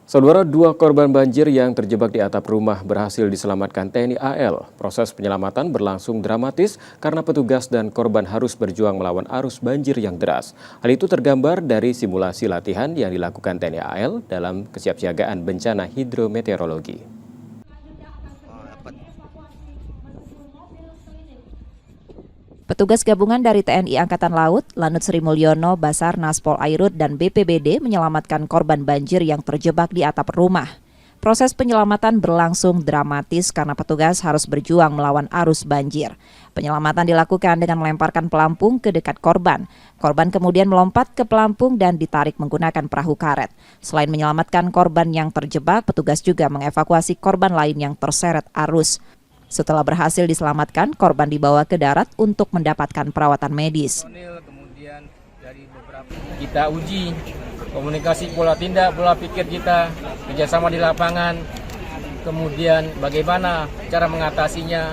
Saudara, 2 korban banjir yang terjebak di atap rumah berhasil diselamatkan TNI AL. Proses penyelamatan berlangsung dramatis karena petugas dan korban harus berjuang melawan arus banjir yang deras. Hal itu tergambar dari simulasi latihan yang dilakukan TNI AL dalam kesiapsiagaan bencana hidrometeorologi. Petugas gabungan dari TNI Angkatan Laut, Lanut Sri Mulyono, Basarnas, Polairut, dan BPBD menyelamatkan korban banjir yang terjebak di atap rumah. Proses penyelamatan berlangsung dramatis karena petugas harus berjuang melawan arus banjir. Penyelamatan dilakukan dengan melemparkan pelampung ke dekat korban. Korban kemudian melompat ke pelampung dan ditarik menggunakan perahu karet. Selain menyelamatkan korban yang terjebak, petugas juga mengevakuasi korban lain yang terseret arus. Setelah berhasil diselamatkan, korban dibawa ke darat untuk mendapatkan perawatan medis. Kita uji komunikasi, pola tindak, pola pikir kita, kerjasama di lapangan, kemudian bagaimana cara mengatasinya,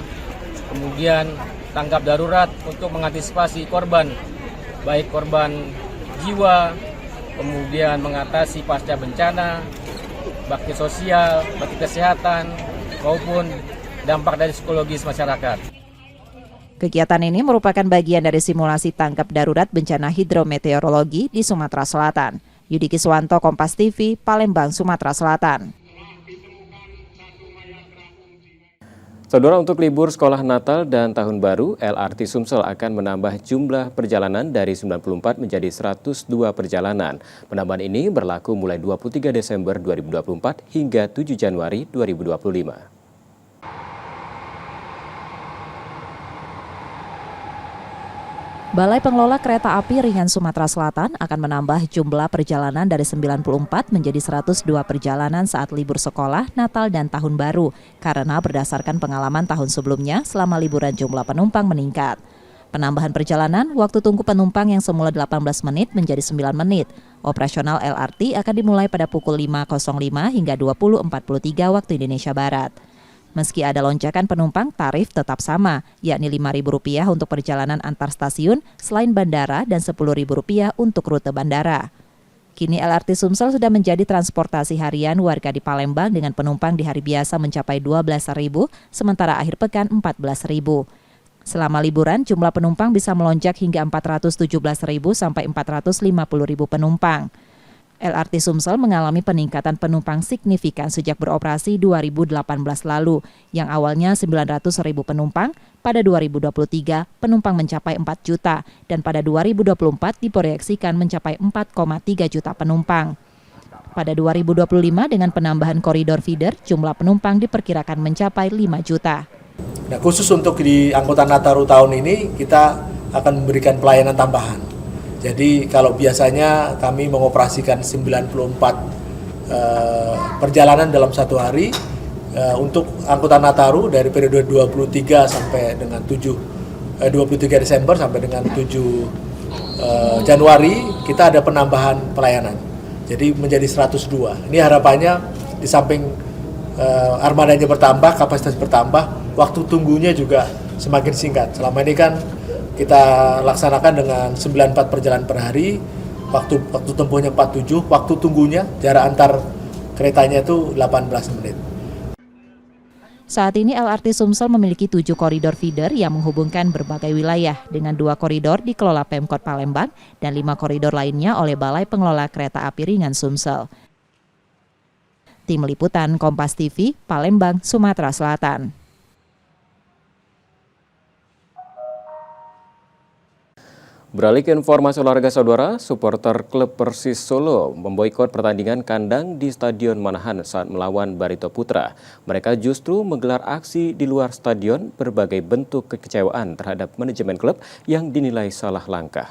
kemudian tanggap darurat untuk mengantisipasi korban, baik korban jiwa, kemudian mengatasi pasca bencana, bakti sosial, bakti kesehatan, maupun dampak dari psikologis masyarakat. Kegiatan ini merupakan bagian dari simulasi tanggap darurat bencana hidrometeorologi di Sumatera Selatan. Yudi Kiswanto, Kompas TV, Palembang, Sumatera Selatan. Saudara, untuk libur sekolah Natal dan Tahun Baru, LRT Sumsel akan menambah jumlah perjalanan dari 94 menjadi 102 perjalanan. Penambahan ini berlaku mulai 23 Desember 2024 hingga 7 Januari 2025. Balai Pengelola Kereta Api Ringan Sumatera Selatan akan menambah jumlah perjalanan dari 94 menjadi 102 perjalanan saat libur sekolah, Natal, dan Tahun Baru, karena berdasarkan pengalaman tahun sebelumnya selama liburan jumlah penumpang meningkat. Penambahan perjalanan, waktu tunggu penumpang yang semula 18 menit menjadi 9 menit. Operasional LRT akan dimulai pada pukul 5.05 hingga 20.43 waktu Indonesia Barat. Meski ada lonjakan penumpang, tarif tetap sama, yakni Rp5.000 untuk perjalanan antar stasiun selain bandara dan Rp10.000 untuk rute bandara. Kini LRT Sumsel sudah menjadi transportasi harian warga di Palembang dengan penumpang di hari biasa mencapai 12.000, sementara akhir pekan 14.000. Selama liburan, jumlah penumpang bisa melonjak hingga 417.000 sampai 450.000 penumpang. LRT Sumsel mengalami peningkatan penumpang signifikan sejak beroperasi 2018 lalu, yang awalnya 900.000 penumpang, pada 2023 penumpang mencapai 4 juta, dan pada 2024 diproyeksikan mencapai 4,3 juta penumpang. Pada 2025 dengan penambahan koridor feeder, jumlah penumpang diperkirakan mencapai 5 juta. Nah, khusus untuk di angkutan Nataru tahun ini, kita akan memberikan pelayanan tambahan. Jadi kalau biasanya kami mengoperasikan 94 perjalanan dalam satu hari, untuk angkutan Nataru dari periode 23 sampai dengan 23 Desember sampai dengan 7 Januari kita ada penambahan pelayanan. Jadi menjadi 102. Ini harapannya di samping armadanya bertambah, kapasitas bertambah, waktu tunggunya juga semakin singkat. Selama ini kan kita laksanakan dengan 94 perjalanan per hari, waktu tempuhnya 47, waktu tunggunya jarak antar keretanya itu 18 menit. Saat ini LRT Sumsel memiliki 7 koridor feeder yang menghubungkan berbagai wilayah, dengan 2 koridor dikelola Pemkot Palembang dan 5 koridor lainnya oleh Balai Pengelola Kereta Api Ringan Sumsel. Tim Liputan Kompas TV, Palembang, Sumatera Selatan. Beralih ke informasi olahraga, saudara, supporter klub Persis Solo memboikot pertandingan kandang di Stadion Manahan saat melawan Barito Putra. Mereka justru menggelar aksi di luar stadion, berbagai bentuk kekecewaan terhadap manajemen klub yang dinilai salah langkah.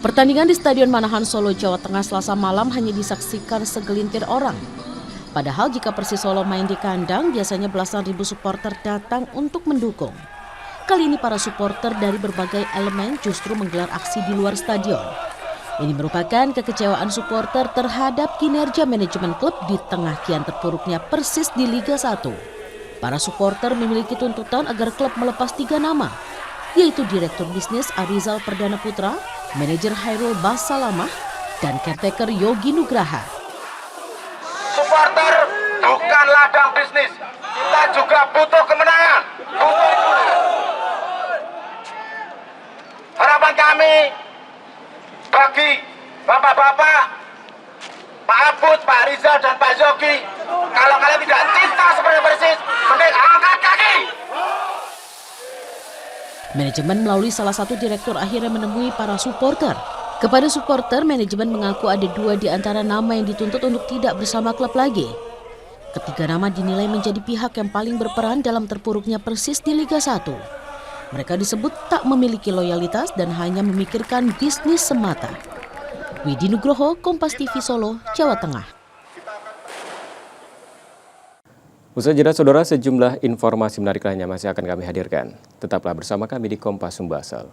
Pertandingan di Stadion Manahan Solo, Jawa Tengah Selasa malam hanya disaksikan segelintir orang. Padahal jika Persis Solo main di kandang, biasanya belasan ribu supporter datang untuk mendukung. Kali ini para supporter dari berbagai elemen justru menggelar aksi di luar stadion. Ini merupakan kekecewaan supporter terhadap kinerja manajemen klub di tengah kian terpuruknya Persis di Liga 1. Para supporter memiliki tuntutan agar klub melepas 3 nama, yaitu Direktur Bisnis Arizal Perdana Putra, Manajer Hairul Basalamah, dan caretaker Yogi Nugraha. Supporter bukan ladang bisnis, kita juga butuh kemenangan. Harapan kami bagi bapak-bapak, Pak Abud, Pak Rizal, dan Pak Yogi, kalau kalian tidak cinta seperti Persis, mending angkat kaki. Manajemen melalui salah satu direktur akhirnya menemui para supporter. Kepada supporter, manajemen mengaku ada 2 di antara nama yang dituntut untuk tidak bersama klub lagi. Ketiga nama dinilai menjadi pihak yang paling berperan dalam terpuruknya Persis di Liga 1. Mereka disebut tak memiliki loyalitas dan hanya memikirkan bisnis semata. Widi Nugroho, Kompas TV Solo, Jawa Tengah. Usai jeda saudara, sejumlah informasi menarik lainnya masih akan kami hadirkan. Tetaplah bersama kami di Kompas Sumbasel.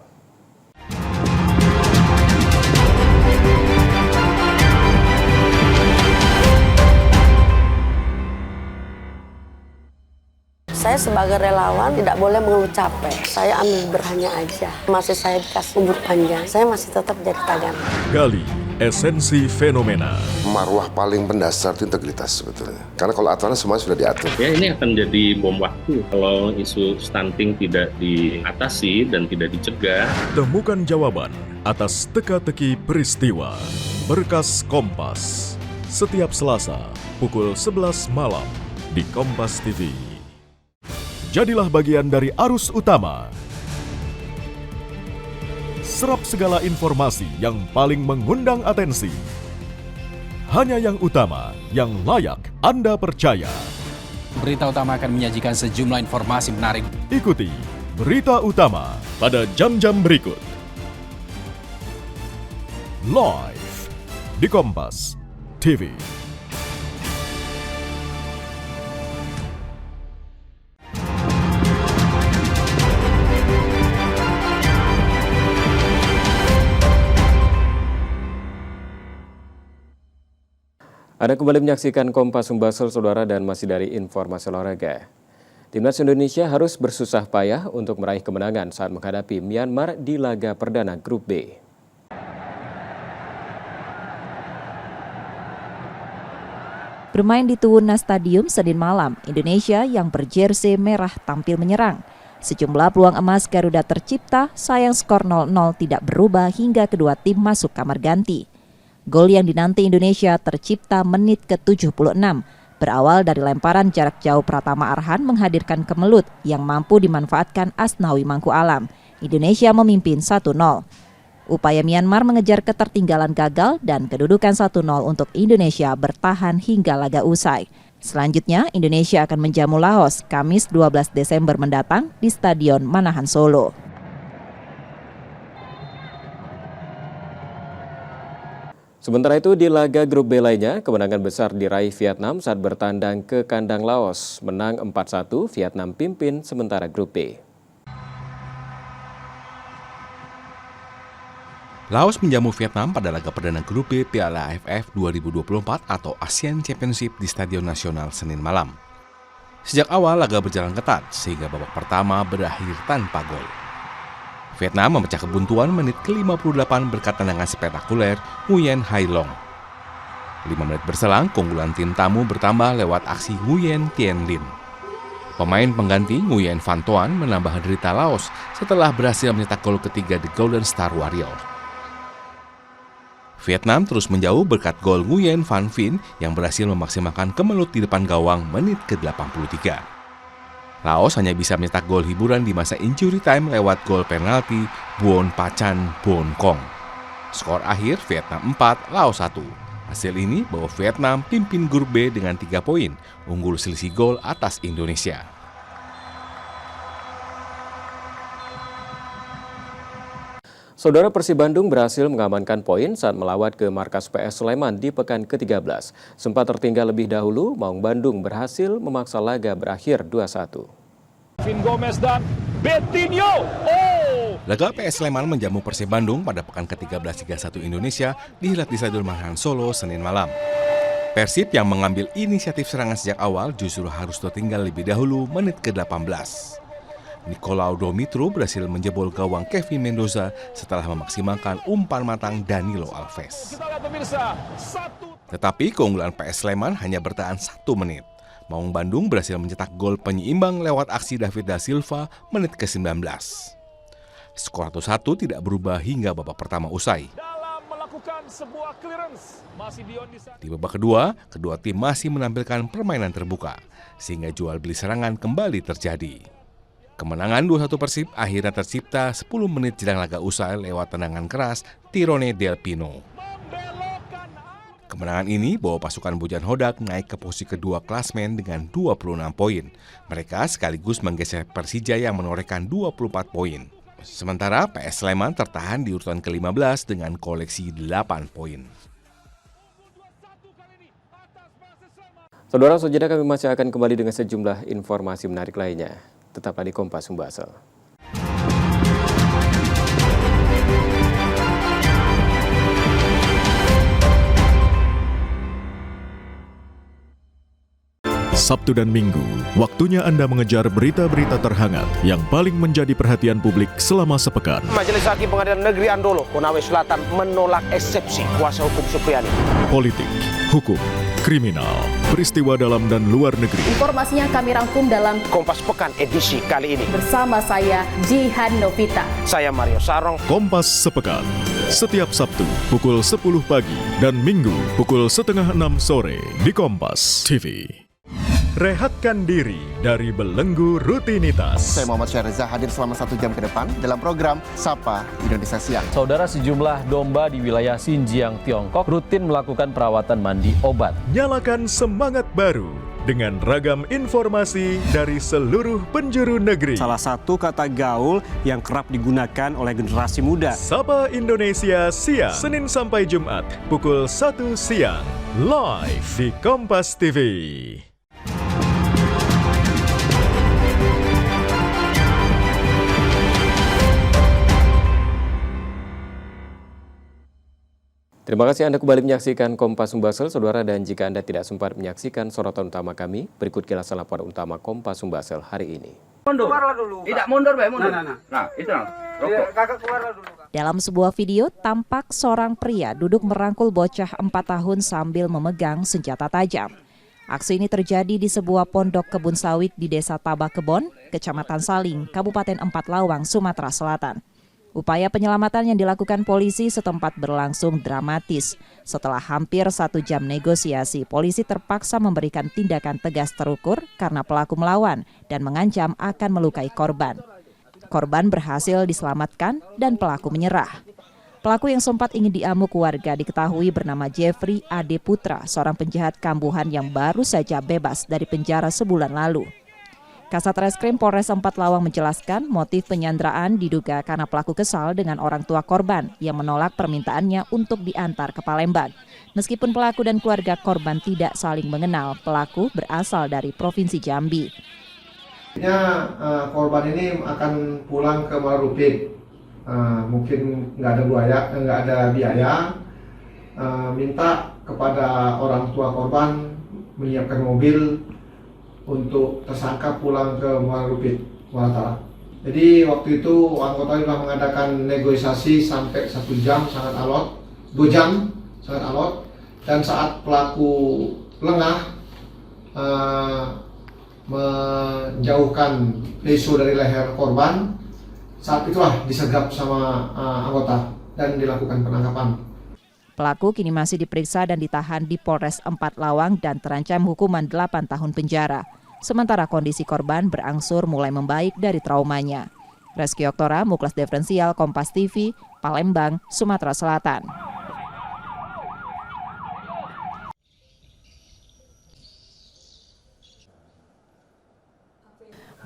Saya sebagai relawan tidak boleh mengeluh capek. Saya ambil berhanya aja. Masih saya dikasih umur panjang, saya masih tetap jadi tagana. Gali esensi fenomena. Marwah paling mendasar itu integritas sebetulnya. Karena kalau aturan semua sudah diatur. Ya, ini akan jadi bom waktu kalau isu stunting tidak diatasi dan tidak dicegah. Temukan jawaban atas teka-teki peristiwa. Berkas Kompas. Setiap Selasa pukul 11 malam di Kompas TV. Jadilah bagian dari arus utama. Serap segala informasi yang paling mengundang atensi. Hanya yang utama, yang layak Anda percaya. Berita Utama akan menyajikan sejumlah informasi menarik. Ikuti Berita Utama pada jam-jam berikut. Live di Kompas TV. Anda kembali menyaksikan Kompas Sumbasel, saudara, dan masih dari informasi olahraga. Timnas Indonesia harus bersusah payah untuk meraih kemenangan saat menghadapi Myanmar di laga perdana Grup B. Bermain di Tuwuna Stadium Senin malam, Indonesia yang berjersey merah tampil menyerang. Sejumlah peluang emas Garuda tercipta, sayang skor 0-0 tidak berubah hingga kedua tim masuk kamar ganti. Gol yang dinanti Indonesia tercipta menit ke-76, berawal dari lemparan jarak jauh Pratama Arhan menghadirkan kemelut yang mampu dimanfaatkan Asnawi Mangku Alam. Indonesia memimpin 1-0. Upaya Myanmar mengejar ketertinggalan gagal dan kedudukan 1-0 untuk Indonesia bertahan hingga laga usai. Selanjutnya, Indonesia akan menjamu Laos Kamis 12 Desember mendatang di Stadion Manahan Solo. Sementara itu di laga grup B lainnya, kemenangan besar diraih Vietnam saat bertandang ke kandang Laos. Menang 4-1, Vietnam pimpin sementara grup B. Laos menjamu Vietnam pada laga perdana grup B Piala AFF 2024 atau Asian Championship di Stadion Nasional Senin malam. Sejak awal laga berjalan ketat sehingga babak pertama berakhir tanpa gol. Vietnam memecah kebuntuan menit ke-58 berkat tendangan spektakuler Nguyen Hai Long. 5 menit berselang, keunggulan tim tamu bertambah lewat aksi Nguyen Tien Linh. Pemain pengganti Nguyen Van Toan menambah derita Laos setelah berhasil mencetak gol ketiga The Golden Star Warrior. Vietnam terus menjauh berkat gol Nguyen Van Vinh yang berhasil memaksimalkan kemelut di depan gawang menit ke-83. Laos hanya bisa mencetak gol hiburan di masa injury time lewat gol penalti Buon Pachan Bon Kong. Skor akhir Vietnam 4, Laos 1. Hasil ini bawa Vietnam pimpin grup B dengan 3 poin, unggul selisih gol atas Indonesia. Saudara, Persib Bandung berhasil mengamankan poin saat melawat ke markas PS Sleman di pekan ke-13. Sempat tertinggal lebih dahulu, Maung Bandung berhasil memaksa laga berakhir 2-1. Vin Gomez dan Betinho. Laga PS Sleman menjamu Persib Bandung pada pekan ke-13 Liga 1 Indonesia dihelat di Stadion Manahan Solo Senin malam. Persib yang mengambil inisiatif serangan sejak awal justru harus tertinggal lebih dahulu menit ke-18. Nicolau Domitro berhasil menjebol gawang Kevin Mendoza setelah memaksimalkan umpan matang Danilo Alves. Tetapi keunggulan PS Sleman hanya bertahan 1 menit. Maung Bandung berhasil mencetak gol penyeimbang lewat aksi David da Silva menit ke-19. Skor 1-1 tidak berubah hingga babak pertama usai. Di babak kedua tim masih menampilkan permainan terbuka, sehingga jual beli serangan kembali terjadi. Kemenangan 2-1 Persib akhirnya tercipta 10 menit jelang laga usai lewat tendangan keras Tirone Del Pino. Kemenangan ini bawa pasukan Bojan Hodak naik ke posisi kedua klasmen dengan 26 poin. Mereka sekaligus menggeser Persija yang menorehkan 24 poin. Sementara PS Sleman tertahan di urutan ke-15 dengan koleksi 8 poin. Saudara, selanjutnya kami masih akan kembali dengan sejumlah informasi menarik lainnya. Tetaplah di Kompas Sumbasel. Sabtu dan Minggu, waktunya Anda mengejar berita-berita terhangat yang paling menjadi perhatian publik selama sepekan. Majelis Hakim Pengadilan Negeri Andolo, Konawe Selatan menolak eksepsi kuasa hukum Supriyadi. Politik, hukum, kriminal, peristiwa dalam dan luar negeri. Informasinya kami rangkum dalam Kompas Pekan edisi kali ini. Bersama saya, Jihan Novita. Saya Mario Sarong. Kompas Sepekan, setiap Sabtu pukul 10 pagi dan Minggu pukul 5:30 sore di Kompas TV. Rehatkan diri dari belenggu rutinitas. Saya Muhammad Syahriza hadir selama 1 jam ke depan dalam program Sapa Indonesia Siang. Saudara, sejumlah domba di wilayah Xinjiang, Tiongkok rutin melakukan perawatan mandi obat. Nyalakan semangat baru dengan ragam informasi dari seluruh penjuru negeri. Salah satu kata gaul yang kerap digunakan oleh generasi muda. Sapa Indonesia Siang, Senin sampai Jumat pukul 1 siang, live di Kompas TV. Terima kasih Anda kembali menyaksikan Kompas Sumbasel, Saudara, dan jika Anda tidak sempat menyaksikan sorotan utama kami, berikut kilasan laporan utama Kompas Sumbasel hari ini. Mundur. Keluarlah dulu. Tidak mundur, Pak. Mundur. Nah, itu rokok. Kakak keluarlah dulu. Dalam sebuah video, tampak seorang pria duduk merangkul bocah 4 tahun sambil memegang senjata tajam. Aksi ini terjadi di sebuah pondok kebun sawit di Desa Tabakebon, Kecamatan Saling, Kabupaten Empat Lawang, Sumatera Selatan. Upaya penyelamatan yang dilakukan polisi setempat berlangsung dramatis. Setelah hampir 1 jam negosiasi, polisi terpaksa memberikan tindakan tegas terukur karena pelaku melawan dan mengancam akan melukai korban. Korban berhasil diselamatkan dan pelaku menyerah. Pelaku yang sempat ingin diamuk warga diketahui bernama Jeffrey Ade Putra, seorang penjahat kambuhan yang baru saja bebas dari penjara sebulan lalu. Kasat Reskrim Polres Empat Lawang menjelaskan motif penyanderaan diduga karena pelaku kesal dengan orang tua korban yang menolak permintaannya untuk diantar ke Palembang. Meskipun pelaku dan keluarga korban tidak saling mengenal, pelaku berasal dari Provinsi Jambi. Korban ini akan pulang ke Mararupik, mungkin nggak ada biaya, minta kepada orang tua korban menyiapkan mobil untuk tersangka pulang ke Mararupik, Muara. Jadi waktu itu anggota telah mengadakan negosiasi sampai 1 jam sangat alot, 2 jam sangat alot, dan saat pelaku lengah menjauhkan lesu dari leher korban, saat itulah disergap sama anggota dan dilakukan penangkapan. Pelaku kini masih diperiksa dan ditahan di Polres Empat Lawang dan terancam hukuman 8 tahun penjara. Sementara kondisi korban berangsur mulai membaik dari traumanya. Reski Oktora, Muklas Diferensial, Kompas TV, Palembang, Sumatera Selatan.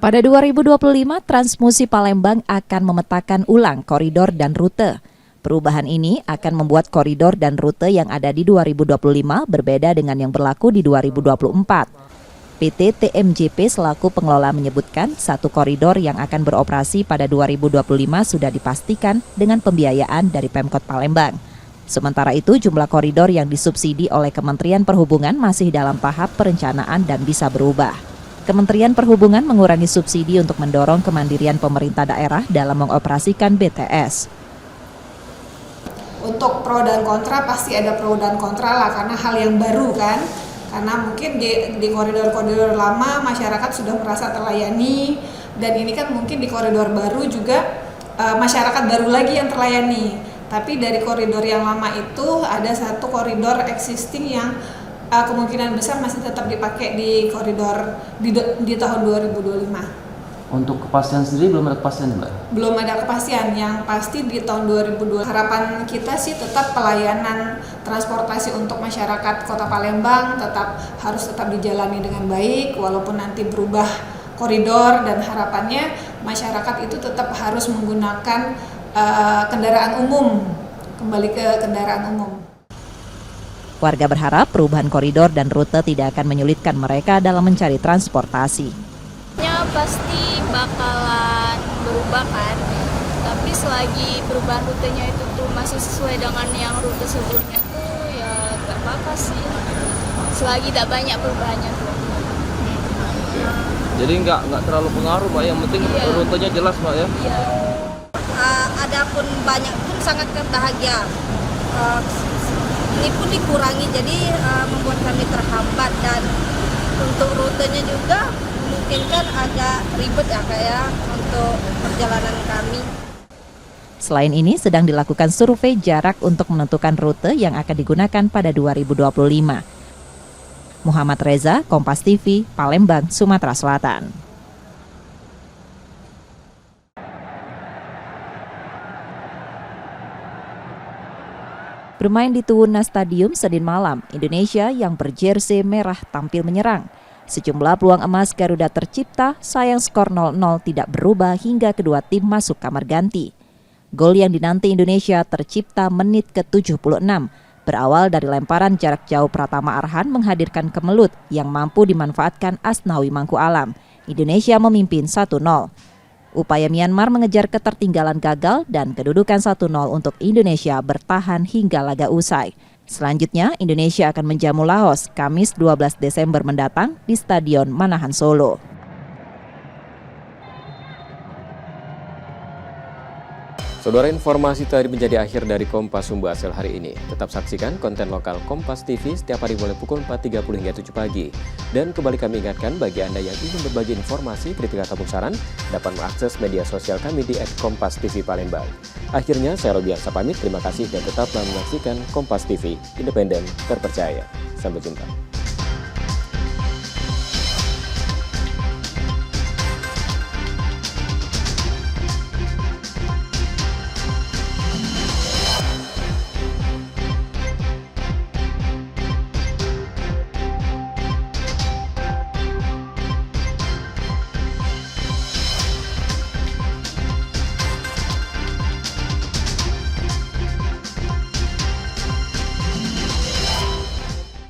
Pada 2025, Transmusi Palembang akan memetakan ulang koridor dan rute. Perubahan ini akan membuat koridor dan rute yang ada di 2025 berbeda dengan yang berlaku di 2024. PT TMJP selaku pengelola menyebutkan satu koridor yang akan beroperasi pada 2025 sudah dipastikan dengan pembiayaan dari Pemkot Palembang. Sementara itu, jumlah koridor yang disubsidi oleh Kementerian Perhubungan masih dalam tahap perencanaan dan bisa berubah. Kementerian Perhubungan mengurangi subsidi untuk mendorong kemandirian pemerintah daerah dalam mengoperasikan BTS. Untuk pro dan kontra pasti ada pro dan kontra lah, karena hal yang baru kan. Karena mungkin di koridor-koridor lama masyarakat sudah merasa terlayani, dan ini kan mungkin di koridor baru juga masyarakat baru lagi yang terlayani. Tapi dari koridor yang lama itu ada satu koridor existing yang kemungkinan besar masih tetap dipakai di koridor di tahun 2025. Untuk kepastian sendiri belum ada kepastian, Mbak? Belum ada kepastian, yang pasti di tahun 2020. Harapan kita sih tetap pelayanan transportasi untuk masyarakat Kota Palembang harus tetap dijalani dengan baik, walaupun nanti berubah koridor, dan harapannya masyarakat itu tetap harus menggunakan kendaraan umum, kembali ke kendaraan umum. Warga berharap perubahan koridor dan rute tidak akan menyulitkan mereka dalam mencari transportasi. Pasti bakalan berubah kan, tapi selagi perubahan rutenya itu tuh masih sesuai dengan yang rute sebelumnya tuh ya gak apa-apa sih, selagi tidak banyak perubahannya tuh. Jadi nggak terlalu pengaruh, Pak, yang penting rutenya jelas, Pak, ya? Iya. Adapun banyak pun sangat bahagia. Ini pun dikurangi, jadi membuat kami terhambat, dan untuk rutenya juga mungkin kan agak ribet ya kayak untuk perjalanan kami. Selain ini sedang dilakukan survei jarak untuk menentukan rute yang akan digunakan pada 2025. Muhammad Reza, Kompas TV, Palembang, Sumatera Selatan. Bermain di Tuwuna Stadium Senin malam, Indonesia yang berjersey merah tampil menyerang. Sejumlah peluang emas Garuda tercipta, sayang skor 0-0 tidak berubah hingga kedua tim masuk kamar ganti. Gol yang dinanti Indonesia tercipta menit ke-76, berawal dari lemparan jarak jauh Pratama Arhan menghadirkan kemelut yang mampu dimanfaatkan Asnawi Mangku Alam. Indonesia memimpin 1-0. Upaya Myanmar mengejar ketertinggalan gagal dan kedudukan 1-0 untuk Indonesia bertahan hingga laga usai. Selanjutnya, Indonesia akan menjamu Laos Kamis 12 Desember mendatang di Stadion Manahan Solo. Saudara, informasi tadi menjadi akhir dari Kompas Sumbu Hasil hari ini. Tetap saksikan konten lokal Kompas TV setiap hari mulai pukul 4.30 hingga 7 pagi. Dan kembali kami ingatkan bagi Anda yang ingin berbagi informasi, kritik ataupun saran, dapat mengakses media sosial kami di @KompasTV Palembang. Akhirnya, saya Robiansa pamit. Terima kasih dan tetaplah menyaksikan Kompas TV, independen, terpercaya. Sampai jumpa.